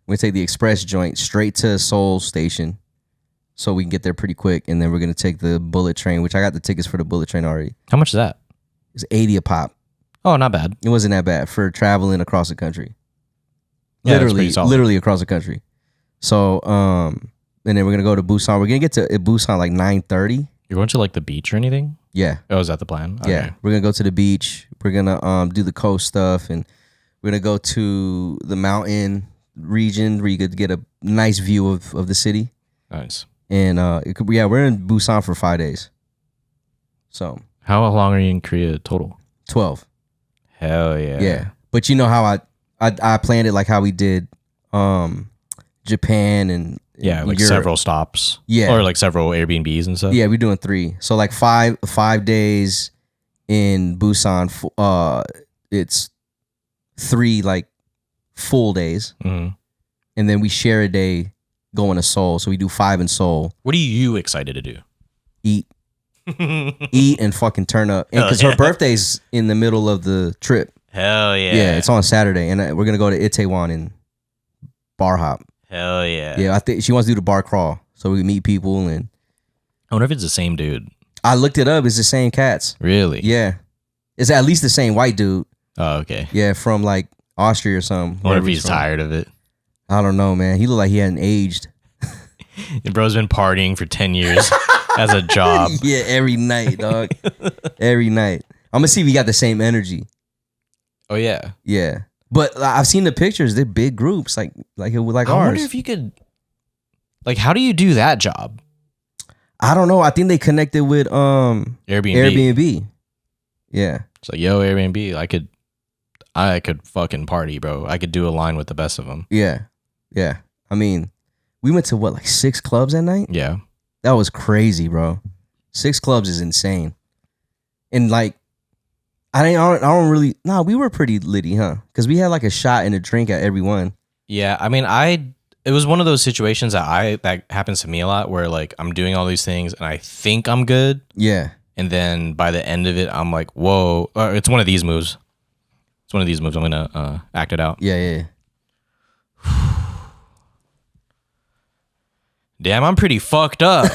We're gonna take the express joint straight to Seoul Station, so we can get there pretty quick. And then we're gonna take the bullet train, which I got the tickets for the bullet train already. How much is that? It's $80 a pop. Oh, not bad. It wasn't that bad for traveling across the country. Yeah, literally across the country. So, and then we're gonna go to Busan. We're gonna get to Busan like 9:30. You're going to like the beach or anything? Yeah. Oh, is that the plan? Okay. Yeah, we're gonna go to the beach. We're gonna do the coast stuff, and we're gonna go to the mountain region where you could get a nice view of the city. Nice. And we're in Busan for 5 days. So. How long are you in Korea total? 12. Hell yeah. Yeah, but you know how I planned it like how we did. Japan and like Europe. Several stops, or like several Airbnbs and stuff. Yeah, we're doing 3. So like 5 days in Busan. It's 3 like full days, and then we share a day going to Seoul. So we do 5 in Seoul. What are you excited to do? Eat and fucking turn up. And because her birthday's in the middle of the trip. Hell yeah! Yeah, it's on Saturday, and we're gonna go to Itaewon and bar hop. Hell yeah. Yeah, I think she wants to do the bar crawl so we can meet people. And I wonder if it's the same dude. I looked it up. It's the same cats. Really? Yeah. It's at least the same white dude. Oh, okay. Yeah, from like Austria or something. I wonder if he's tired of it. I don't know, man. He looked like he hadn't aged. Bro's been partying for 10 years as a job. Yeah, every night, dog. Every night. I'm going to see if he got the same energy. Oh, yeah. Yeah. But I've seen the pictures. They're big groups, like ours. I wonder if you could, like, how do you do that job? I don't know. I think they connected with Airbnb. Yeah. It's like, yo, Airbnb, I could fucking party, bro. I could do a line with the best of them. Yeah. Yeah. I mean, we went to like 6 clubs that night? Yeah. That was crazy, bro. 6 clubs is insane. And like, I don't really. Nah, we were pretty litty, huh? Because we had like a shot and a drink at every one. Yeah, I mean, it was one of those situations that happens to me a lot, where like I'm doing all these things and I think I'm good. Yeah. And then by the end of it, I'm like, whoa! It's one of these moves. It's one of these moves. I'm gonna act it out. Yeah. Damn, I'm pretty fucked up.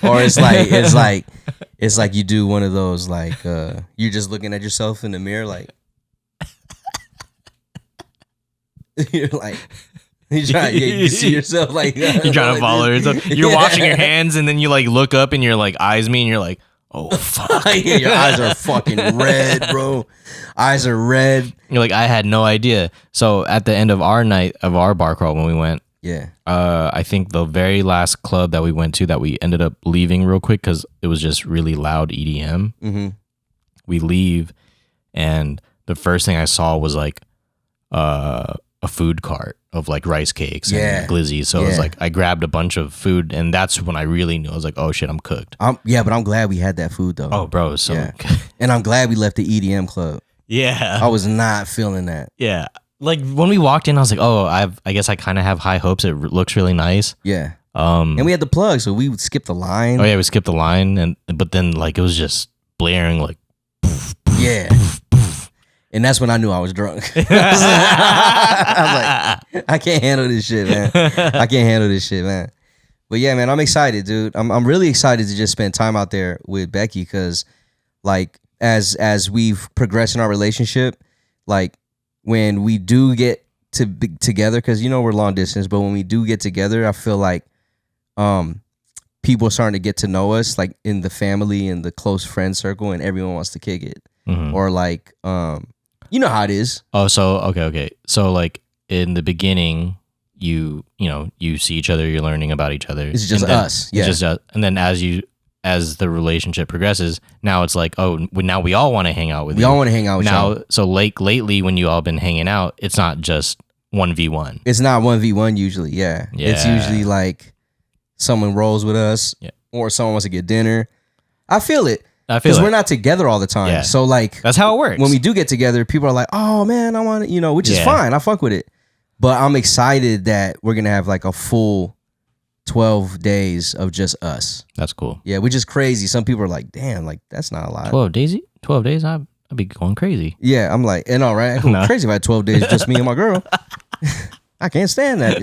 Or it's like you do one of those like you're just looking at yourself in the mirror like you're like you see yourself like you're trying to follow yourself. You're washing your hands and then you like look up and you're like eyes me and you're like, oh fuck. Yeah, your eyes are fucking red, bro. Eyes are red. You're like, I had no idea. So at the end of our night of our bar crawl when we went, I think the very last club that we went to that we ended up leaving real quick because it was just really loud EDM. Mm-hmm. We leave, and the first thing I saw was like a food cart of like rice cakes and glizzies. So it was like I grabbed a bunch of food, and that's when I really knew. I was like, oh shit, I'm cooked. But I'm glad we had that food though. Oh, bro, so and I'm glad we left the EDM club. Yeah, I was not feeling that. Yeah, like when we walked in, I was like, oh, I guess I kind of have high hopes. It looks really nice. Yeah. And we had the plug, so we would skip the line. Oh yeah, we skipped the line, but then like it was just blaring like. Yeah. And that's when I knew I was drunk. I was like, I can't handle this shit, man. I can't handle this shit, man. But yeah, man, I'm excited, dude. I'm really excited to just spend time out there with Becky because, like, as we've progressed in our relationship, like when we do get to be together, because you know we're long distance, but when we do get together, I feel like people are starting to get to know us, like in the family and the close friend circle, and everyone wants to kick it, or like you know how it is. Oh, so okay. So like in the beginning, you see each other, you're learning about each other. It's just us. Yeah. It's just and then as the relationship progresses, now it's like, oh, now we all want to hang out with you. We all want to hang out with you. Now, so lately when you all been hanging out, it's not just 1v1. It's not 1v1 usually. Yeah. It's usually like someone rolls with us, or someone wants to get dinner. I feel it. Because we're not together all the time. Yeah. So like that's how it works. When we do get together, people are like, oh man, I want to, which is fine. I fuck with it. But I'm excited that we're going to have like a full 12 days of just us. That's cool. Yeah, which is crazy. Some people are like, damn, like that's not a lot. 12 days? I'd be going crazy. Yeah, I'm like, and all right, I'd go crazy if I had 12 days just me and my girl. I can't stand that.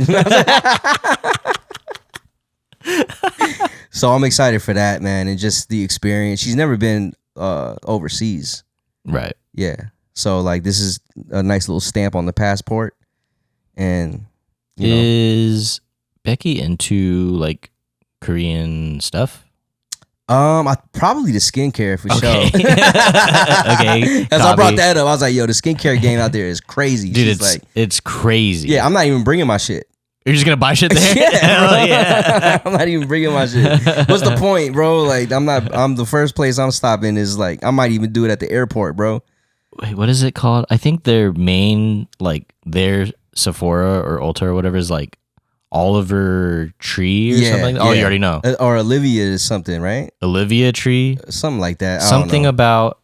So I'm excited for that, man, and just the experience. She's never been overseas. Right. Yeah. So like this is a nice little stamp on the passport. And is Becky into like Korean stuff? Probably the skincare for sure. Okay. As I brought that up, I was like, yo, the skincare game out there is crazy. Dude, it's crazy. Yeah, I'm not even bringing my shit. You're just gonna buy shit there? Yeah. I'm not even bringing my shit. What's the point, bro? Like, I'm the first place I'm stopping is like, I might even do it at the airport, bro. Wait, what is it called? I think their main, like, their Sephora or Ulta or whatever is like Oliver Tree or something like that. Oh, you already know. Or Olivia is something, right? Olivia Tree? Something like that. Something about...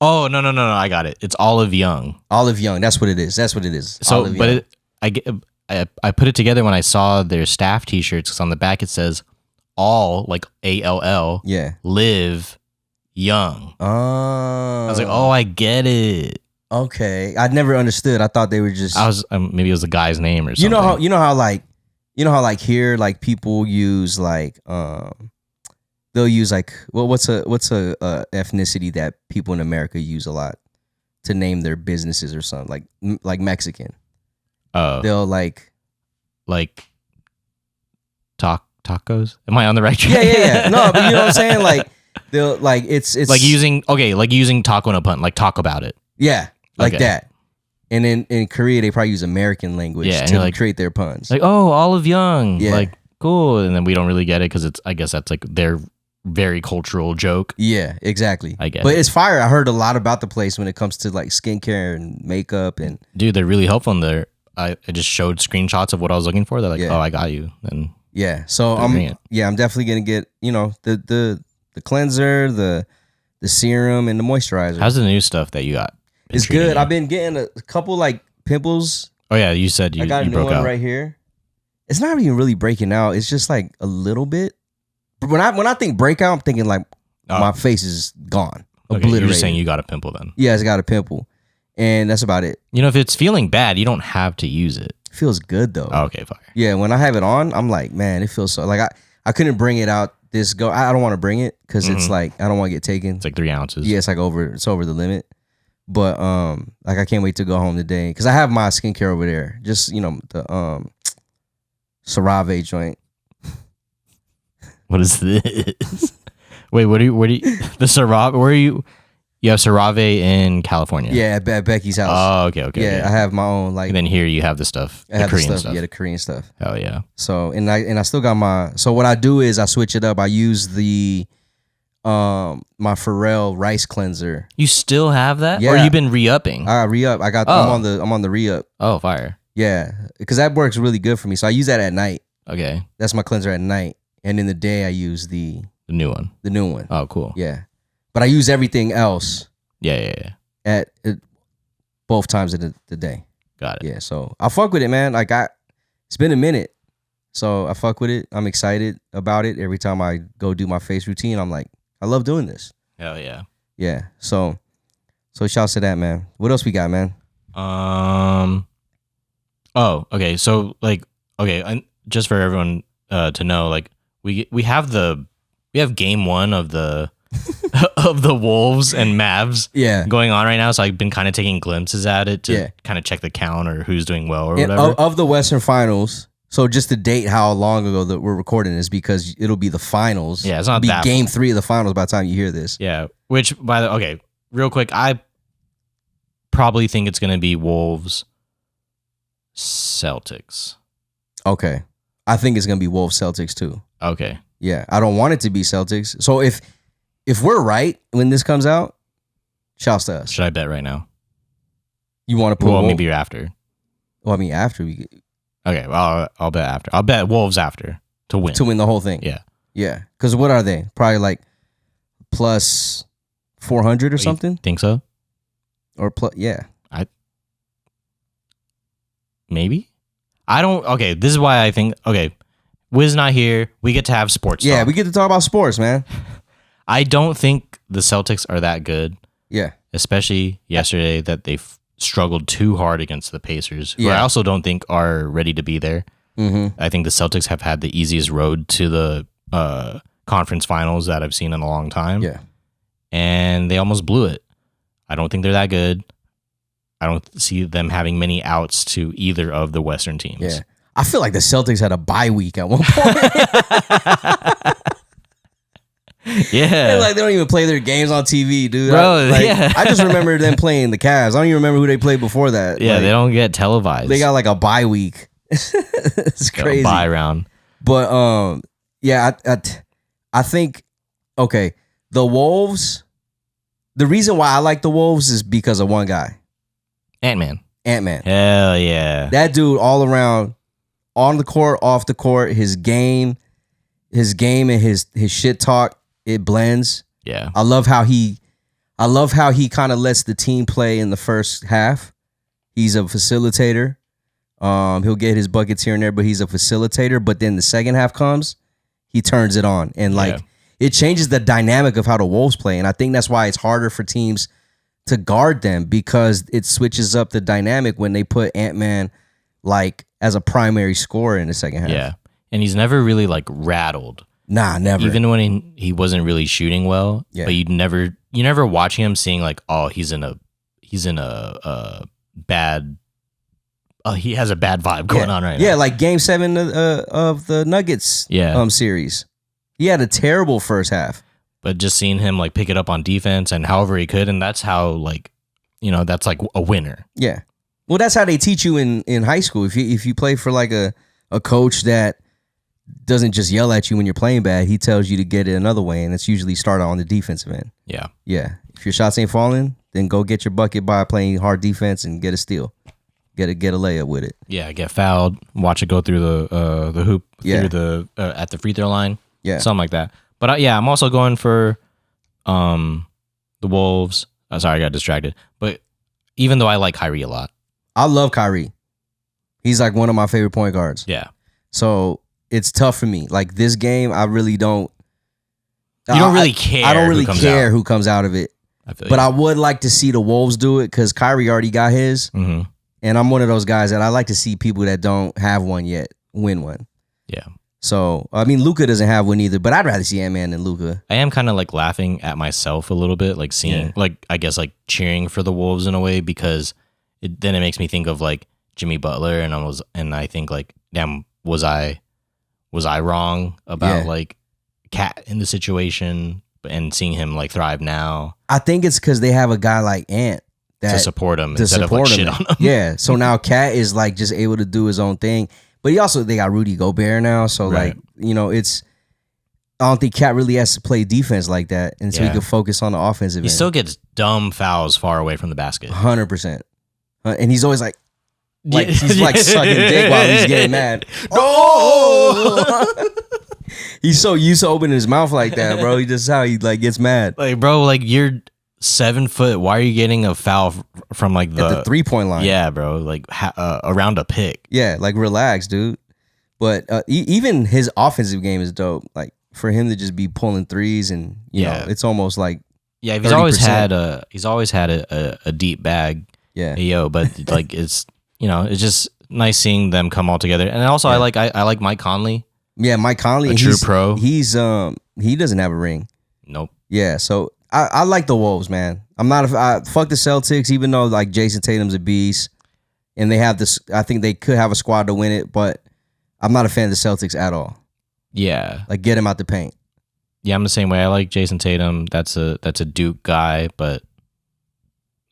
Oh, no. I got it. It's Olive Young. Olive Young. That's what it is. So, Olive Young. I put it together when I saw their staff t-shirts because on the back it says all, like ALL, live young. Oh. I was like, oh, I get it. Okay. I never understood. I thought they were just... maybe it was the guy's name or something. You know how like here, like people use like, they'll use like, well, what's a ethnicity that people in America use a lot to name their businesses or something, like Mexican. They'll like tacos. Am I on the right track? Yeah. No, but you know what I'm saying? Like they'll like it's like using taco in a pun, like talk about it. Yeah, like that. And then in Korea they probably use American language to create their puns. Like, oh, Olive Young. Yeah. Like, cool. And then we don't really get it because I guess that's like their very cultural joke. Yeah, exactly. I guess. But it's fire. I heard a lot about the place when it comes to like skincare and makeup and dude, they're really helpful in there. I just showed screenshots of what I was looking for. They're like, oh, I got you. And so I'm definitely gonna get the cleanser, the serum, and the moisturizer. How's the new stuff that you got? It's good. I've been getting a couple like pimples. Oh yeah, you said you got a new one right here. It's not even really breaking out. It's just like a little bit. But when I think breakout, I'm thinking like my face is gone, obliterated. You're just saying you got a pimple then. Yeah, it's got a pimple. And that's about it. If it's feeling bad, you don't have to use it. Feels good though. Oh, okay, fire. Yeah, when I have it on, I'm like, man, it feels so. Like I couldn't bring it out. I don't want to bring it because it's like I don't want to get taken. It's like 3 ounces. Yeah, it's over the limit. But like I can't wait to go home today because I have my skincare over there. Just the CeraVe joint. What is this? Wait, where do you the CeraVe? Where are you? You have CeraVe in California. Yeah, at Becky's house. Oh, okay. Yeah, I have my own like. And then here you have the stuff, the Korean stuff. Yeah, the Korean stuff. Hell yeah. So and I still got my. So what I do is I switch it up. I use the my Pharrell rice cleanser. You still have that? Yeah. Or you been re-upping? I re-up. I'm on the re-up. Oh, fire. Yeah, because that works really good for me. So I use that at night. Okay. That's my cleanser at night, and in the day I use the new one. The new one. Oh, cool. Yeah, but I use everything else. Yeah. At both times of the day. Got it. Yeah, so I fuck with it, man. Like it's been a minute, so I fuck with it. I'm excited about it. Every time I go do my face routine, I'm like, I love doing this. Hell yeah. Yeah. So shouts to that, man. What else we got, man? Oh, okay. So like, okay, and just for everyone to know, like we have game 1 of the of the Wolves and Mavs going on right now. So I've been kind of taking glimpses at it to kind of check the count or who's doing well or whatever. Of the Western Finals. So just to date how long ago that we're recording this, because it'll be the finals. Yeah, it's not that game 3 of the finals by the time you hear this. Yeah, which okay, real quick, I probably think it's going to be Wolves Celtics. Okay. I think it's going to be Wolves Celtics too. Okay. Yeah, I don't want it to be Celtics. So if we're right when this comes out, shouts to us. Should I bet right now? You want to put maybe after. Well, I mean after we get... Okay, well, I'll bet after. I'll bet Wolves after to win. To win the whole thing. Yeah. Yeah. Because what are they? Probably like plus 400 or something? Think so? Or plus, yeah. Maybe? I don't. Okay, this is why I think. Okay, Wiz not here. We get to have sports. Yeah, talk. we get to talk about sports, man. I don't think the Celtics are that good. Yeah. Especially yesterday that they struggled too hard against the Pacers, who I also don't think are ready to be there. Mm-hmm. I think the Celtics have had the easiest road to the conference finals that I've seen in a long time. Yeah. And they almost blew it. I don't think they're that good. I don't see them having many outs to either of the Western teams. Yeah. I feel like the Celtics had a bye week at one point. Yeah. Like they don't even play their games on TV, dude. Bro, I just remember them playing the Cavs. I don't even remember who they played before that. Yeah, like, they don't get televised. They got like a bye week. It's crazy. Bye round. But yeah, I think okay, the Wolves. The reason why I like the Wolves is because of one guy, Ant-Man. Hell yeah. That dude all around, on the court, off the court, his game and his shit talk, it blends. Yeah. I love how he kind of lets the team play in the first half. He's a facilitator. He'll get his buckets here and there, but he's a facilitator. But then the second half comes, he turns it on. And it changes the dynamic of how the Wolves play. And I think that's why it's harder for teams to guard them, because it switches up the dynamic when they put Ant-Man like as a primary scorer in the second half. Yeah. And he's never really like rattled. Nah, never. Even when he wasn't really shooting well. Yeah. But you never watch him seeing like, oh, he's in a bad he has a bad vibe going on right now. Yeah, like game 7 of the Nuggets series. He had a terrible first half. But just seeing him like pick it up on defense and however he could, and that's how like, that's like a winner. Yeah. Well, that's how they teach you in high school. If you play for like a coach that doesn't just yell at you when you're playing bad, he tells you to get it another way, and it's usually start on the defensive end. Yeah. Yeah. If your shots ain't falling, then go get your bucket by playing hard defense and get a steal. Get a layup with it. Yeah, get fouled, watch it go through the hoop, through the at the free throw line. Yeah. Something like that. But I'm also going for the Wolves. Sorry, I got distracted. But even though I like Kyrie a lot. I love Kyrie. He's like one of my favorite point guards. Yeah. So it's tough for me. Like this game, I really don't. You don't really care. I don't really care who comes out of it. But I would like to see the Wolves do it because Kyrie already got his. Mm-hmm. And I'm one of those guys that I like to see people that don't have one yet win one. Yeah. So, I mean, Luka doesn't have one either, but I'd rather see Ant-Man than Luka. I am kind of like laughing at myself a little bit, like seeing, like, I guess like cheering for the Wolves in a way, because then it makes me think of like Jimmy Butler, and I think like, damn, was I wrong about like Cat in the situation and seeing him like thrive now? I think it's because they have a guy like Ant to support him instead of like shit on him. Yeah. So now Cat is like just able to do his own thing. But they got Rudy Gobert now. So like, I don't think Cat really has to play defense like that. And so he can focus on the offensive end. He still gets dumb fouls far away from the basket. 100%. And he's always like he's like sucking dick while he's getting mad. Oh! He's so used to opening his mouth like that, bro. He just how he like gets mad. Like, bro, like you're 7 foot. Why are you getting a foul from like the 3-point line? Yeah, bro. Like around a pick. Yeah, like relax, dude. But even his offensive game is dope. Like for him to just be pulling threes and you know, it's almost like he's always had a deep bag. Yeah, but like it's it's just nice seeing them come all together. And also I like Mike Conley. Yeah, Mike Conley, a true pro. He's he doesn't have a ring. Nope. Yeah, so I like the Wolves, man. I'm not fuck the Celtics, even though like Jason Tatum's a beast, and they have this. I think they could have a squad to win it, but I'm not a fan of the Celtics at all. Yeah, like get him out the paint. Yeah, I'm the same way. I like Jason Tatum. That's a Duke guy, but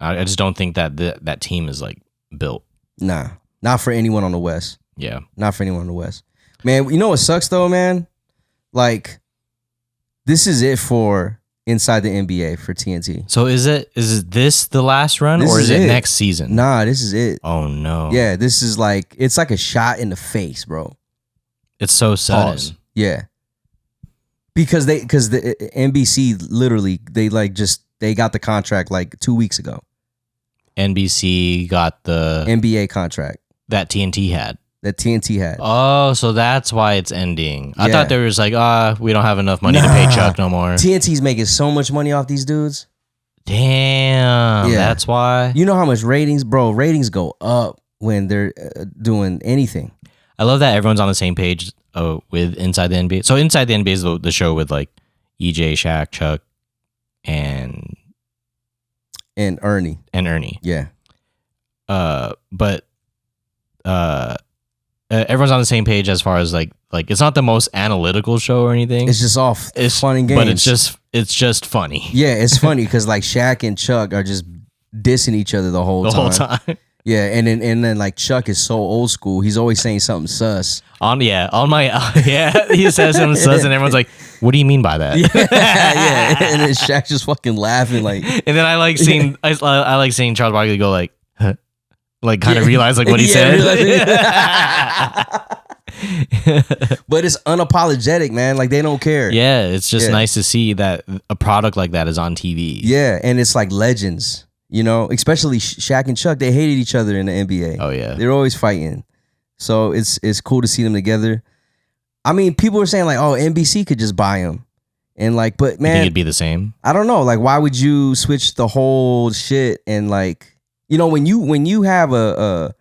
I just don't think that that team is like built. Nah, not for anyone on the West. Yeah, not for anyone on the West. Man, you know what sucks though, man? Like, this is it for Inside the NBA for TNT. So is this the last run, or is it next season? Nah, this is it. Oh no. Yeah, this is like, it's like a shot in the face, bro. It's so sudden. Pause. Yeah. Because the NBC literally, they got the contract like 2 weeks ago. NBC got the NBA contract that TNT had. Oh, so that's why it's ending. I thought there was like, we don't have enough money to pay Chuck no more. TNT's making so much money off these dudes. Damn, that's why. You know how much ratings go up when they're doing anything. I love that everyone's on the same page with Inside the NBA. So Inside the NBA is the show with like EJ, Shaq, Chuck, and Ernie. Yeah. But everyone's on the same page as far as like it's not the most analytical show or anything. It's just all fun and games. But it's just funny. Yeah, it's funny because like Shaq and Chuck are just dissing each other the whole time. Yeah, and then like Chuck is so old school. He's always saying something sus. He says something sus, and everyone's like, "What do you mean by that?" Yeah, and then Shaq just fucking laughing like. And then I like seeing Charles Barkley go like, huh? Like kind of realize like what he said. But it's unapologetic, man. Like they don't care. Yeah, it's just nice to see that a product like that is on TV. Yeah, and it's like legends. You know, especially Shaq and Chuck, they hated each other in the NBA. Oh yeah, they're always fighting. So it's cool to see them together. I mean, people are saying like, oh, NBC could just buy them, and like, but man, you think it'd be the same? I don't know. Like, why would you switch the whole shit? And like, you know, when you have a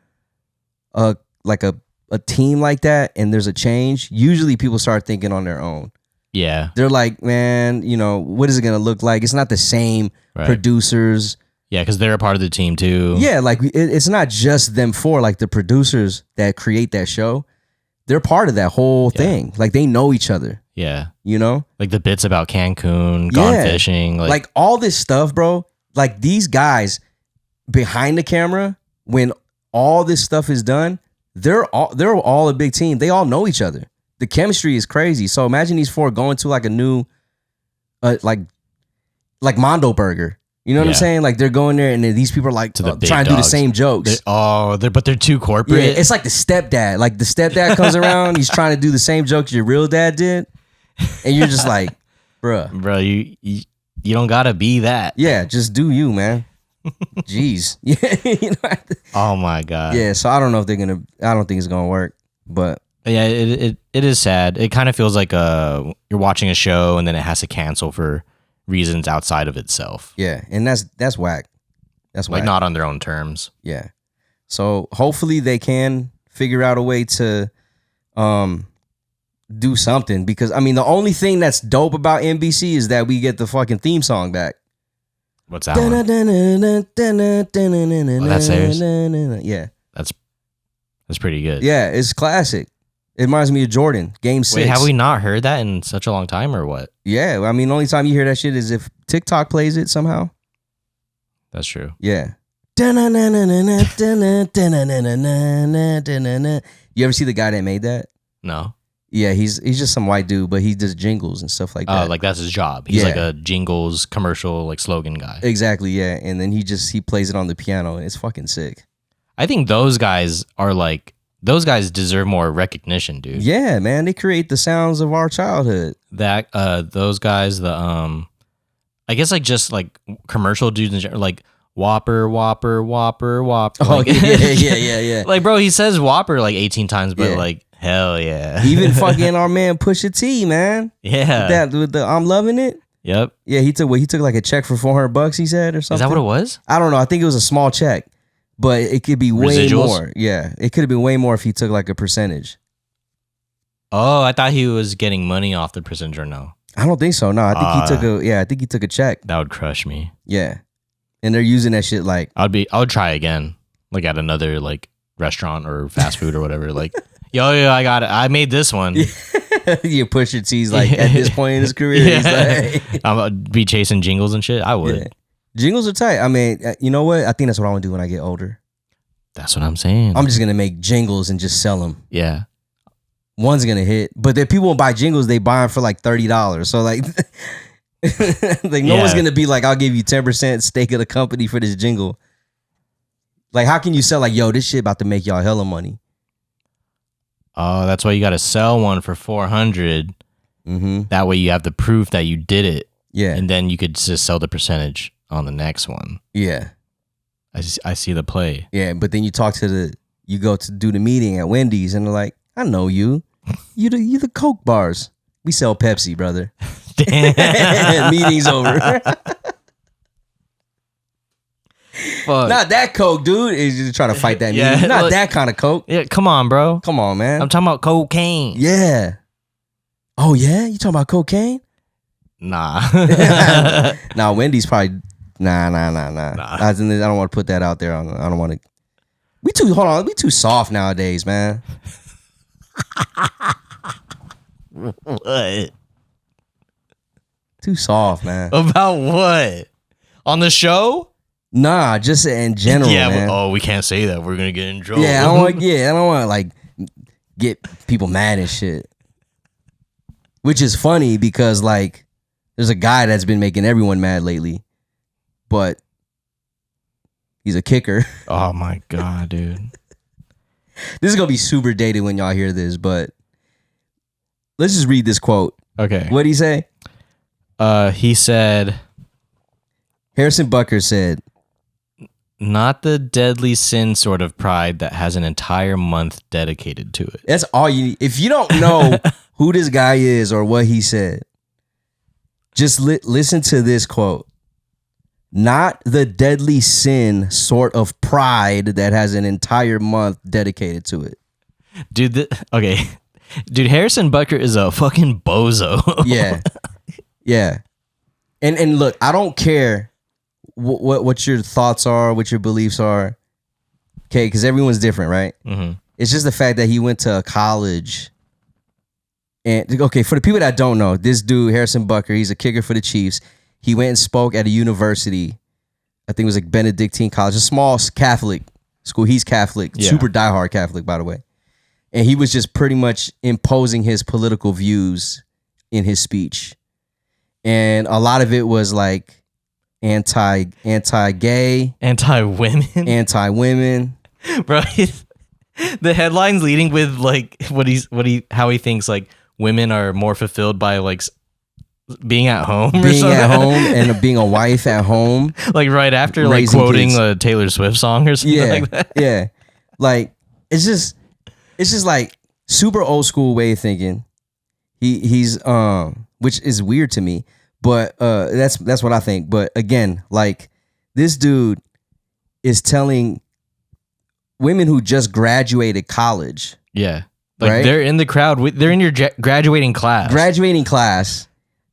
team like that, and there's a change, usually people start thinking on their own. Yeah, they're like, man, you know, what is it gonna look like? It's not the same producers. Yeah, because they're a part of the team too. Yeah, like it's not just them four. Like the producers that create that show, they're part of that whole thing. Like they know each other. Yeah, you know, like the bits about Cancun, gone fishing, like all this stuff, bro. Like these guys behind the camera, when all this stuff is done, they're all a big team. They all know each other. The chemistry is crazy. So imagine these four going to like a new, like Mondo Burger. You know what I'm saying? Like they're going there, and then these people are like trying to do the same jokes. But they're too corporate. Yeah, it's like the stepdad. Like the stepdad comes around, he's trying to do the same jokes your real dad did, and you're just like, bro, you don't gotta be that. Yeah, just do you, man. Jeez. Yeah. You know, oh my god. Yeah. So I don't know if they're gonna. I don't think it's gonna work, but yeah, it is sad. It kind of feels like you're watching a show and then it has to cancel for reasons outside of itself. Yeah, and that's whack. That's like whack. not on their own terms. Yeah. So hopefully they can figure out a way to do something, because I mean the only thing that's dope about NBC is that we get the fucking theme song back. What's that one? Oh, that's serious? Yeah. That's pretty good. Yeah, it's classic. It reminds me of Jordan, Game 6. Wait, have we not heard that in such a long time or what? Yeah, I mean, the only time you hear that shit is if TikTok plays it somehow. That's true. Yeah. You ever see the guy that made that? No. Yeah, he's just some white dude, but he does jingles and stuff like that. Oh, like that's his job. He's like a jingles commercial like slogan guy. Exactly, yeah. And then he plays it on the piano, and it's fucking sick. I think those guys deserve more recognition, dude. Yeah, man, they create the sounds of our childhood. Those guys, I guess like just like commercial dudes in general, like Whopper. Oh, Like, yeah. Like, bro, he says Whopper like 18 times, but like, hell yeah. Even fucking our man Pusha T, man. Yeah. With the I'm loving it. Yep. Yeah, he took like a check for $400, he said, or something. Is that what it was? I don't know. I think it was a small check, but it could be way Residuals? more. Yeah, it could have been way more if he took like a percentage. Oh, I thought he was getting money off the percentage or no. I don't think so. No, I think he took a check. That would crush me. Yeah. And they're using that shit like I would try again, like at another like restaurant or fast food or whatever. Like, yo, I got it. I made this one. You Pusha T's like at this point in his career, he's like, I'm gonna be chasing jingles and shit. I would. Yeah. Jingles are tight. I mean, you know what? I think that's what I want to do when I get older. That's what I'm saying. I'm just gonna make jingles and just sell them. Yeah. One's gonna hit, but if people buy jingles, they buy them for like $30. So like. Like no one's gonna be like, I'll give you 10% stake of the company for this jingle. Like, how can you sell like, yo, this shit about to make y'all hella money? Oh, that's why you got to sell one for $400. Mm-hmm. That way you have the proof that you did it. Yeah, and then you could just sell the percentage on the next one. Yeah, I see the play. Yeah, but then you go to do the meeting at Wendy's, and they're like, I know you. You the Coke bars. We sell Pepsi, brother. Damn. Meeting's over. Fuck. Not that Coke, dude. Is just trying to fight that meeting. Not that kind of Coke. Yeah, come on, bro. Come on, man. I'm talking about cocaine. Yeah. Oh yeah, you talking about cocaine? Nah. Nah, Wendy's probably nah. I don't want to put that out there. I don't want to. We too soft nowadays, man. What? Too soft, man. About what? On the show? Nah, just in general. Yeah. Man. We can't say that. We're gonna get in trouble. Yeah, I don't want to like get people mad and shit. Which is funny because like there's a guy that's been making everyone mad lately, but he's a kicker. Oh my god, dude. This is gonna be super dated when y'all hear this, but let's just read this quote. Okay. What'd he say? He said, Harrison Butker said, not the deadly sin sort of pride that has an entire month dedicated to it. That's all you need. If you don't know who this guy is or what he said, just listen to this quote. Not the deadly sin sort of pride that has an entire month dedicated to it. Dude, okay. Dude, Harrison Butker is a fucking bozo. Yeah. Yeah. And look, I don't care what your thoughts are, what your beliefs are. Okay, because everyone's different, right? Mm-hmm. It's just the fact that he went to college. And okay, for the people that don't know, this dude, Harrison Butker, he's a kicker for the Chiefs. He went and spoke at a university. I think it was like Benedictine College, a small Catholic school. He's Catholic, super diehard Catholic, by the way. And he was just pretty much imposing his political views in his speech. And a lot of it was like anti-gay, anti-women. Bro, the headline's leading with like how he thinks like women are more fulfilled by like being at home and being a wife at home, like right after like quoting kids. A Taylor Swift song or something like that. Yeah, like it's just like super old school way of thinking. He's which is weird to me, but that's what I think. But again, like this dude is telling women who just graduated college. Yeah, like right? They're in the crowd. They're in your graduating class.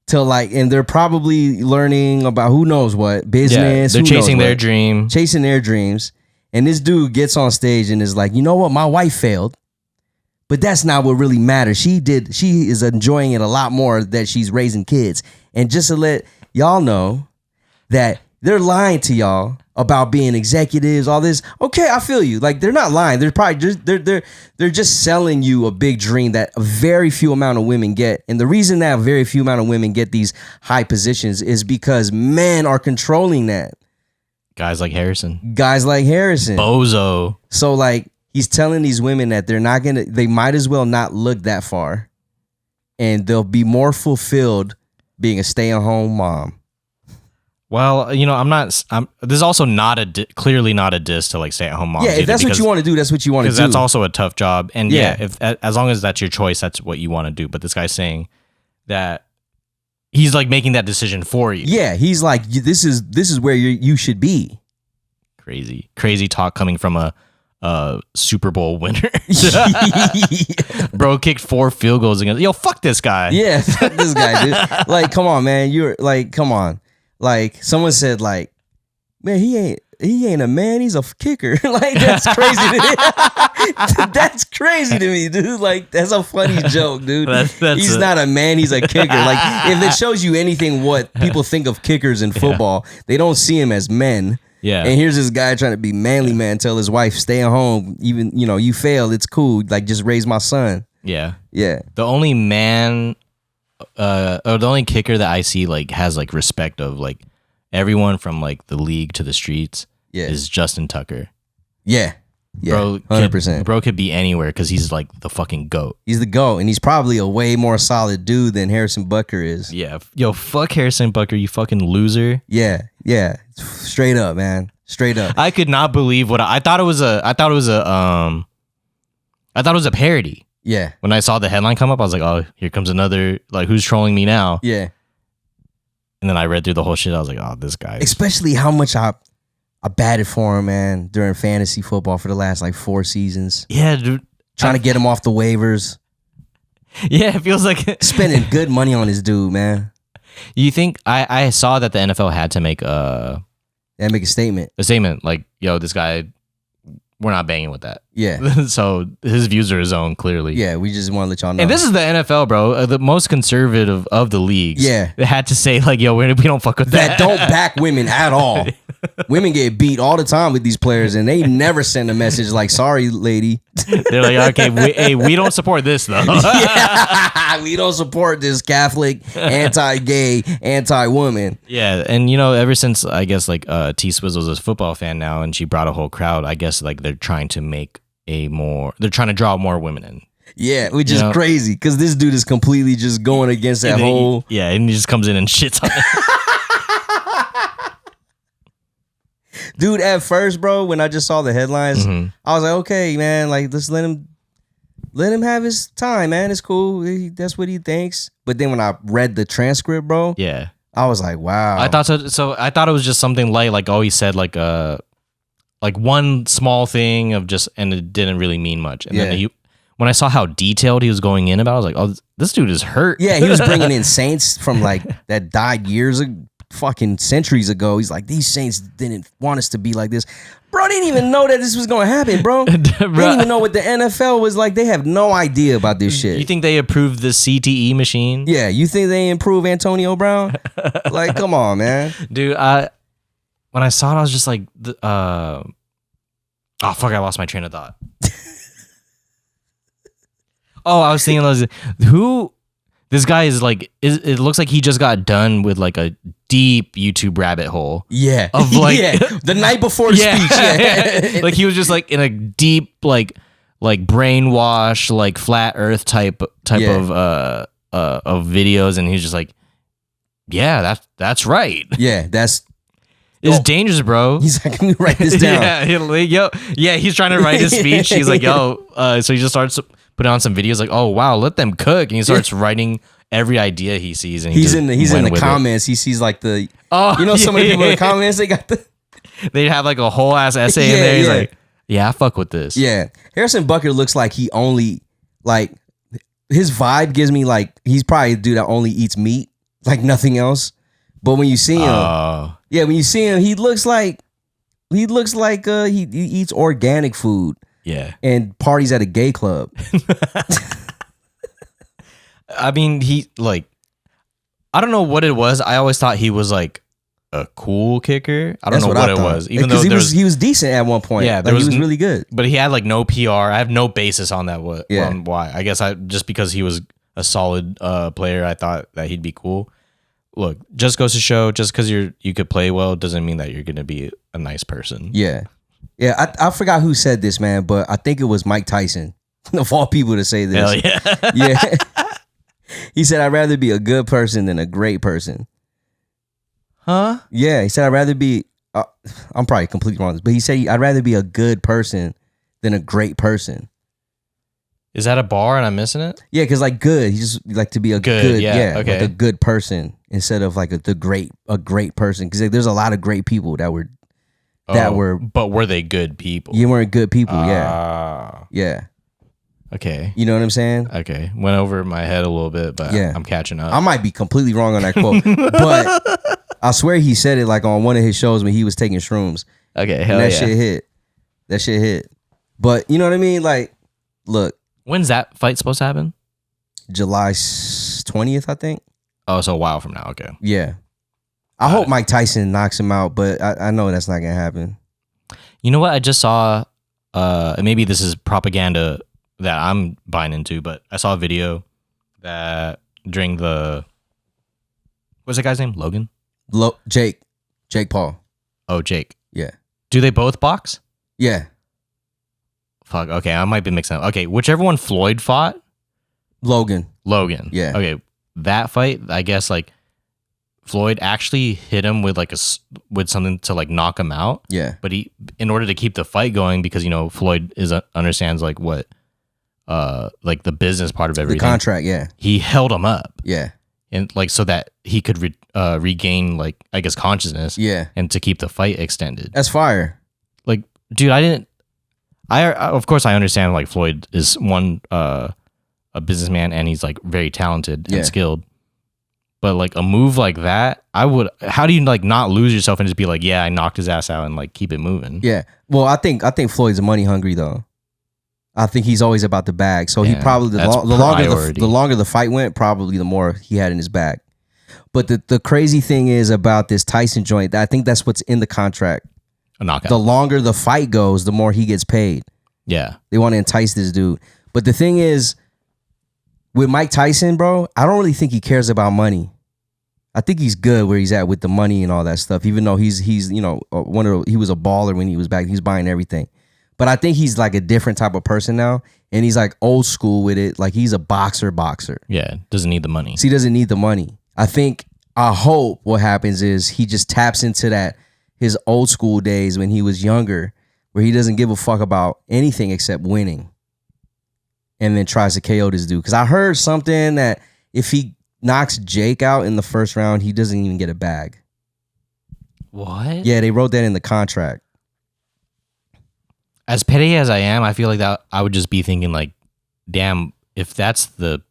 To like, and they're probably learning about who knows what business. Yeah, they're chasing their dreams. And this dude gets on stage and is like, you know what? My wife failed, but that's not what really matters. She is enjoying it a lot more that she's raising kids. And just to let y'all know that they're lying to y'all about being executives, all this. Okay, I feel you. Like they're not lying. They're probably just they're just selling you a big dream that a very few amount of women get. And the reason that a very few amount of women get these high positions is because men are controlling that. Guys like Harrison. Bozo. So like he's telling these women that they might as well not look that far. And they'll be more fulfilled being a stay-at-home mom. Well, you know, this is also clearly not a diss to like stay at home moms. Yeah, if that's what you want to do, that's what you want to do. Because that's also a tough job. And if as long as that's your choice, that's what you want to do. But this guy's saying that he's like making that decision for you. Yeah, he's like, this is where you should be. Crazy talk coming from a Super Bowl winner. Bro kicked 4 field goals against. Yo, fuck this guy. Yeah, fuck this guy, dude. Like, come on, man. You're like, come on. Like, someone said, like, man, he ain't a man. He's a kicker. Like, that's crazy to me. That's crazy to me, dude. Like, that's a funny joke, dude. He's not a man. He's a kicker. Like, if it shows you anything what people think of kickers in football, they don't see him as men. Yeah. And here's this guy trying to be manly man, tell his wife, stay at home. Even, you know, you failed. It's cool. Like, just raise my son. Yeah. Yeah. The only man, or the only kicker that I see, like, has, like, respect of, like, everyone from, like, the league to the streets is Justin Tucker. Yeah. Yeah. Bro, 100%. Bro could be anywhere because he's, like, the fucking GOAT. He's the GOAT. And he's probably a way more solid dude than Harrison Butker is. Yeah. Yo, fuck Harrison Butker, you fucking loser. Yeah. Yeah. Straight up, man. Straight up. I could not believe what I thought it was a parody. Yeah. When I saw the headline come up, I was like, oh, here comes another, like, who's trolling me now? Yeah. And then I read through the whole shit. I was like, oh, this guy. Especially how much I batted for him, man, during fantasy football for the last, like, 4 seasons. Yeah, dude. Trying to get him off the waivers. Yeah, it feels like spending good money on this dude, man. You think I saw that the NFL had to make a statement. A statement like, yo, this guy, we're not banging with that. Yeah. So his views are his own, clearly. Yeah, we just want to let y'all know. And this is the NFL, bro, the most conservative of the leagues. Yeah. They had to say, like, yo, we don't fuck with that. That don't back women at all. Women get beat all the time with these players, and they never send a message like, sorry, lady. They're like, okay, we don't support this, though. Yeah, we don't support this Catholic, anti-gay, anti-woman. Yeah, and, you know, ever since, I guess, like, T-Swizzle's a football fan now, and she brought a whole crowd, I guess, like, they're trying to draw more women in. Yeah, which is crazy, because this dude is completely just going against that whole... Yeah, and he just comes in and shits on it. Dude, at first, bro, when I just saw the headlines, I was like, okay, man, like, let's let him have his time, man. It's cool. That's what he thinks. But then when I read the transcript, bro, yeah, I was like, wow. I thought so. So I thought it was just something light, like, oh, he said like one small thing of just, and it didn't really mean much. And then when I saw how detailed he was going in about it, I was like, oh, this dude is hurt. Yeah, he was bringing in saints from, like, that died years ago. Fucking centuries ago. He's like, these saints didn't want us to be like this. Bro, didn't even know that this was going to happen, bro. They didn't even know what the NFL was like. They have no idea about this shit. You think they approved the CTE machine? Yeah, you think they improved Antonio Brown? Like, come on, man. Dude, when I saw it, I was just like, oh, fuck, I lost my train of thought. I was thinking, this guy is like, it looks like he just got done with, like, a deep YouTube rabbit hole. Yeah. Of, like, the night before speech. Yeah. Like, he was just, like, in a deep, like brainwash, like, flat earth type of videos. And he's just like, yeah, that's right. Yeah, it's dangerous, bro. He's like, let me write this down. He's trying to write his speech. He's like, so he just starts putting on some videos like, oh, wow, let them cook. And he starts writing every idea he sees. And he's in the comments. He sees, like, some of the people in the comments, they have, like, a whole ass essay in there. He's like, yeah, I fuck with this. Yeah. Harrison Butker looks like he only, like, his vibe gives me, like, he's probably a dude that only eats meat, like nothing else. But when you see him, he looks like he eats organic food. Yeah. And parties at a gay club. I mean, I don't know what it was. I always thought he was, like, a cool kicker. I don't know what it was. Even though he was decent at one point. Yeah, he was really good. But he had, like, no PR. I have no basis on that. Why? I guess just because he was a solid player, I thought that he'd be cool. Look, just goes to show, just because you could play well doesn't mean that you're gonna be a nice person. Yeah. Yeah, I forgot who said this, man, but I think it was Mike Tyson, of all people, to say this. Hell yeah. Yeah. He said, I'd rather be a good person than a great person. Huh? Yeah, he said I'd rather be. I'm probably completely wrong, but he said I'd rather be a good person than a great person. Is that a bar and I'm missing it? Yeah, because like good, he just like to be a good okay. like a good person instead of like a great person. Because like, there's a lot of great people that were. But were they good people? You weren't good people, yeah. Okay. You know what I'm saying? Okay. Went over my head a little bit, but yeah. I'm catching up. I might be completely wrong on that quote, but I swear he said it like on one of his shows when he was taking shrooms. Okay, hell and that shit hit. But you know what I mean? Like, look. When's that fight supposed to happen? July 20th, I think. Oh, so a while from now. Okay. Yeah. I hope Mike Tyson knocks him out, but I know that's not going to happen. You know what? I just saw, maybe this is propaganda that I'm buying into, but I saw a video that during what's that guy's name? Logan? Jake Paul. Oh, Jake. Yeah. Do they both box? Yeah. Fuck. Okay, I might be mixing up. Okay, whichever one Floyd fought. Logan. Yeah. Okay, that fight, I guess like Floyd actually hit him with like with something to like knock him out. Yeah. But he, in order to keep the fight going, because Floyd understands like what, like the business part of everything. The contract. Yeah. He held him up. Yeah. And like so that he could regain like I guess consciousness. Yeah. And to keep the fight extended. That's fire. Like, dude, of course I understand like Floyd is a businessman and he's like very talented and skilled. But like a move like that, how do you like not lose yourself and just be like, yeah, I knocked his ass out and like keep it moving? Yeah. Well, I think Floyd's money hungry though. I think he's always about the bag. So he probably the longer the fight went, probably the more he had in his bag. But the crazy thing is about this Tyson joint, I think that's what's in the contract. A knockout. The longer the fight goes, the more he gets paid. Yeah. They want to entice this dude. But the thing is, with Mike Tyson, bro, I don't really think he cares about money. I think he's good where he's at with the money and all that stuff. Even though he was a baller when he was back, he's buying everything. But I think he's like a different type of person now, and he's like old school with it. Like he's a boxer. Yeah, doesn't need the money. So he doesn't need the money. I hope what happens is he just taps into his old school days when he was younger, where he doesn't give a fuck about anything except winning. And then tries to KO this dude. Because I heard something that if he knocks Jake out in the first round, he doesn't even get a bag. What? Yeah, they wrote that in the contract. As petty as I am, I feel like that I would just be thinking like, damn, if that's the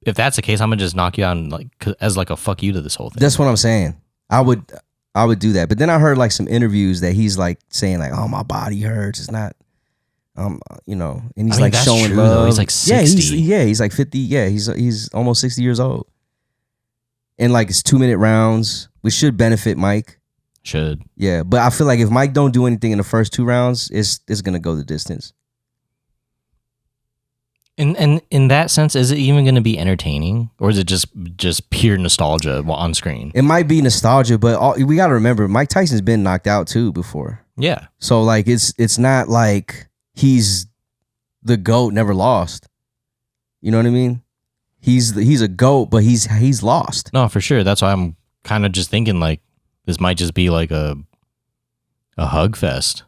case, I'm gonna just knock you out and like as like a fuck you to this whole thing. That's what I'm saying. I would do that. But then I heard like some interviews that he's like saying like, oh, my body hurts. It's not. And he's like showing true, love. Though. He's like 60. He's like 50. Yeah, he's almost 60 years old. And like it's 2-minute rounds, which should benefit Mike. Should. Yeah, but I feel like if Mike don't do anything in the first 2 rounds, it's gonna go the distance. And in that sense, is it even gonna be entertaining, or is it just pure nostalgia on screen? It might be nostalgia, but we gotta remember Mike Tyson's been knocked out too before. Yeah. So like it's not like he's the GOAT, never lost. You know what I mean? He's a GOAT, but he's lost. No, for sure. That's why I'm kind of just thinking like this might just be like a hug fest.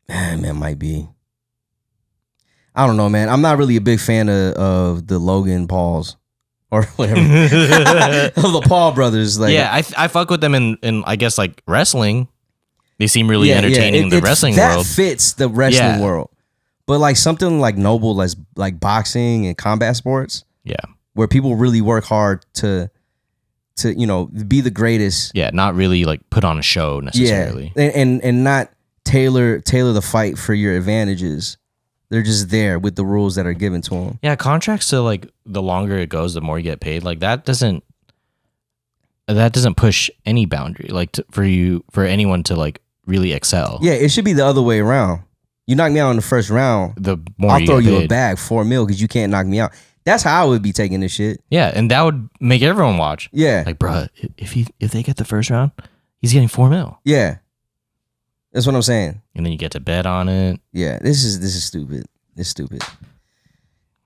Man, might be. I don't know, man. I'm not really a big fan of the Logan Pauls or whatever. Of the Paul brothers. Like, yeah, I fuck with them in I guess like wrestling. They seem really entertaining in the wrestling world. That fits the wrestling world. But like something like noble as like boxing and combat sports. Yeah. Where people really work hard to be the greatest. Yeah, not really like put on a show necessarily. Yeah. And not tailor the fight for your advantages. They're just there with the rules that are given to them. Yeah, contracts, so like the longer it goes, the more you get paid. Like that doesn't push any boundary like for anyone to like really excel. Yeah, it should be the other way around. You knock me out in the first round, the more I'll throw you a bag, $4 million, because you can't knock me out. That's how I would be taking this shit. Yeah, and that would make everyone watch. Yeah, like, bro, if they get the first round, he's getting $4 million. Yeah, that's what I'm saying. And then you get to bet on it. Yeah, this is stupid. It's stupid.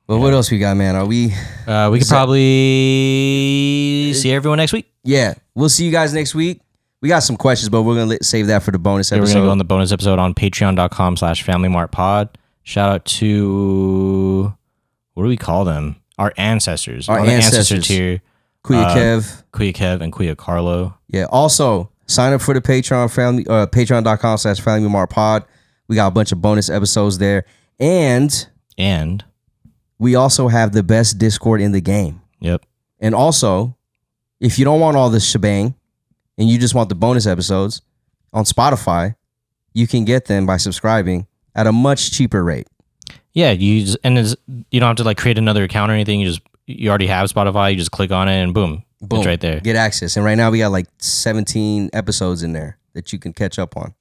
But what else we got, man? Are we? We could probably see everyone next week. Yeah, we'll see you guys next week. We got some questions, but we're going to save that for the bonus episode. We're going to go on the bonus episode on patreon.com/Family Mart Pod. Shout out to, what do we call them? Our ancestors. Our ancestors tier. Kuya Kev, and Kuya Carlo. Yeah. Also, sign up for the Patreon patreon.com/Family Mart Pod. We got a bunch of bonus episodes there. And we also have the best Discord in the game. Yep. And also, if you don't want all this shebang and you just want the bonus episodes on Spotify, you can get them by subscribing at a much cheaper rate. Yeah, you don't have to like create another account or anything. You already have Spotify. You just click on it and boom, it's right there. Get access. And right now we got like 17 episodes in there that you can catch up on.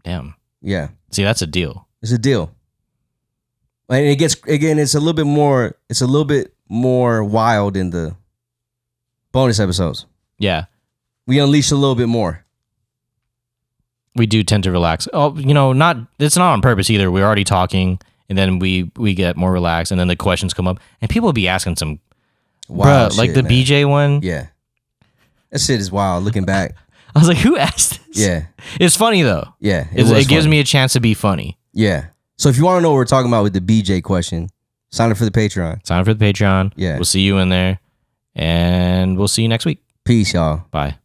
Damn. Yeah. See, that's a deal. It's a deal. And it gets, again, it's a little bit more wild in the bonus episodes. Yeah. We unleash a little bit more. We do tend to relax. Oh, it's not on purpose either. We're already talking and then we get more relaxed and then the questions come up and people will be asking some wild shit, like the man. BJ one. Yeah. That shit is wild looking back. I was like, who asked this? Yeah. It's funny though. Yeah. It gives me a chance to be funny. Yeah. So if you want to know what we're talking about with the BJ question, sign up for the Patreon. Sign up for the Patreon. Yeah. We'll see you in there and we'll see you next week. Peace, y'all. Bye.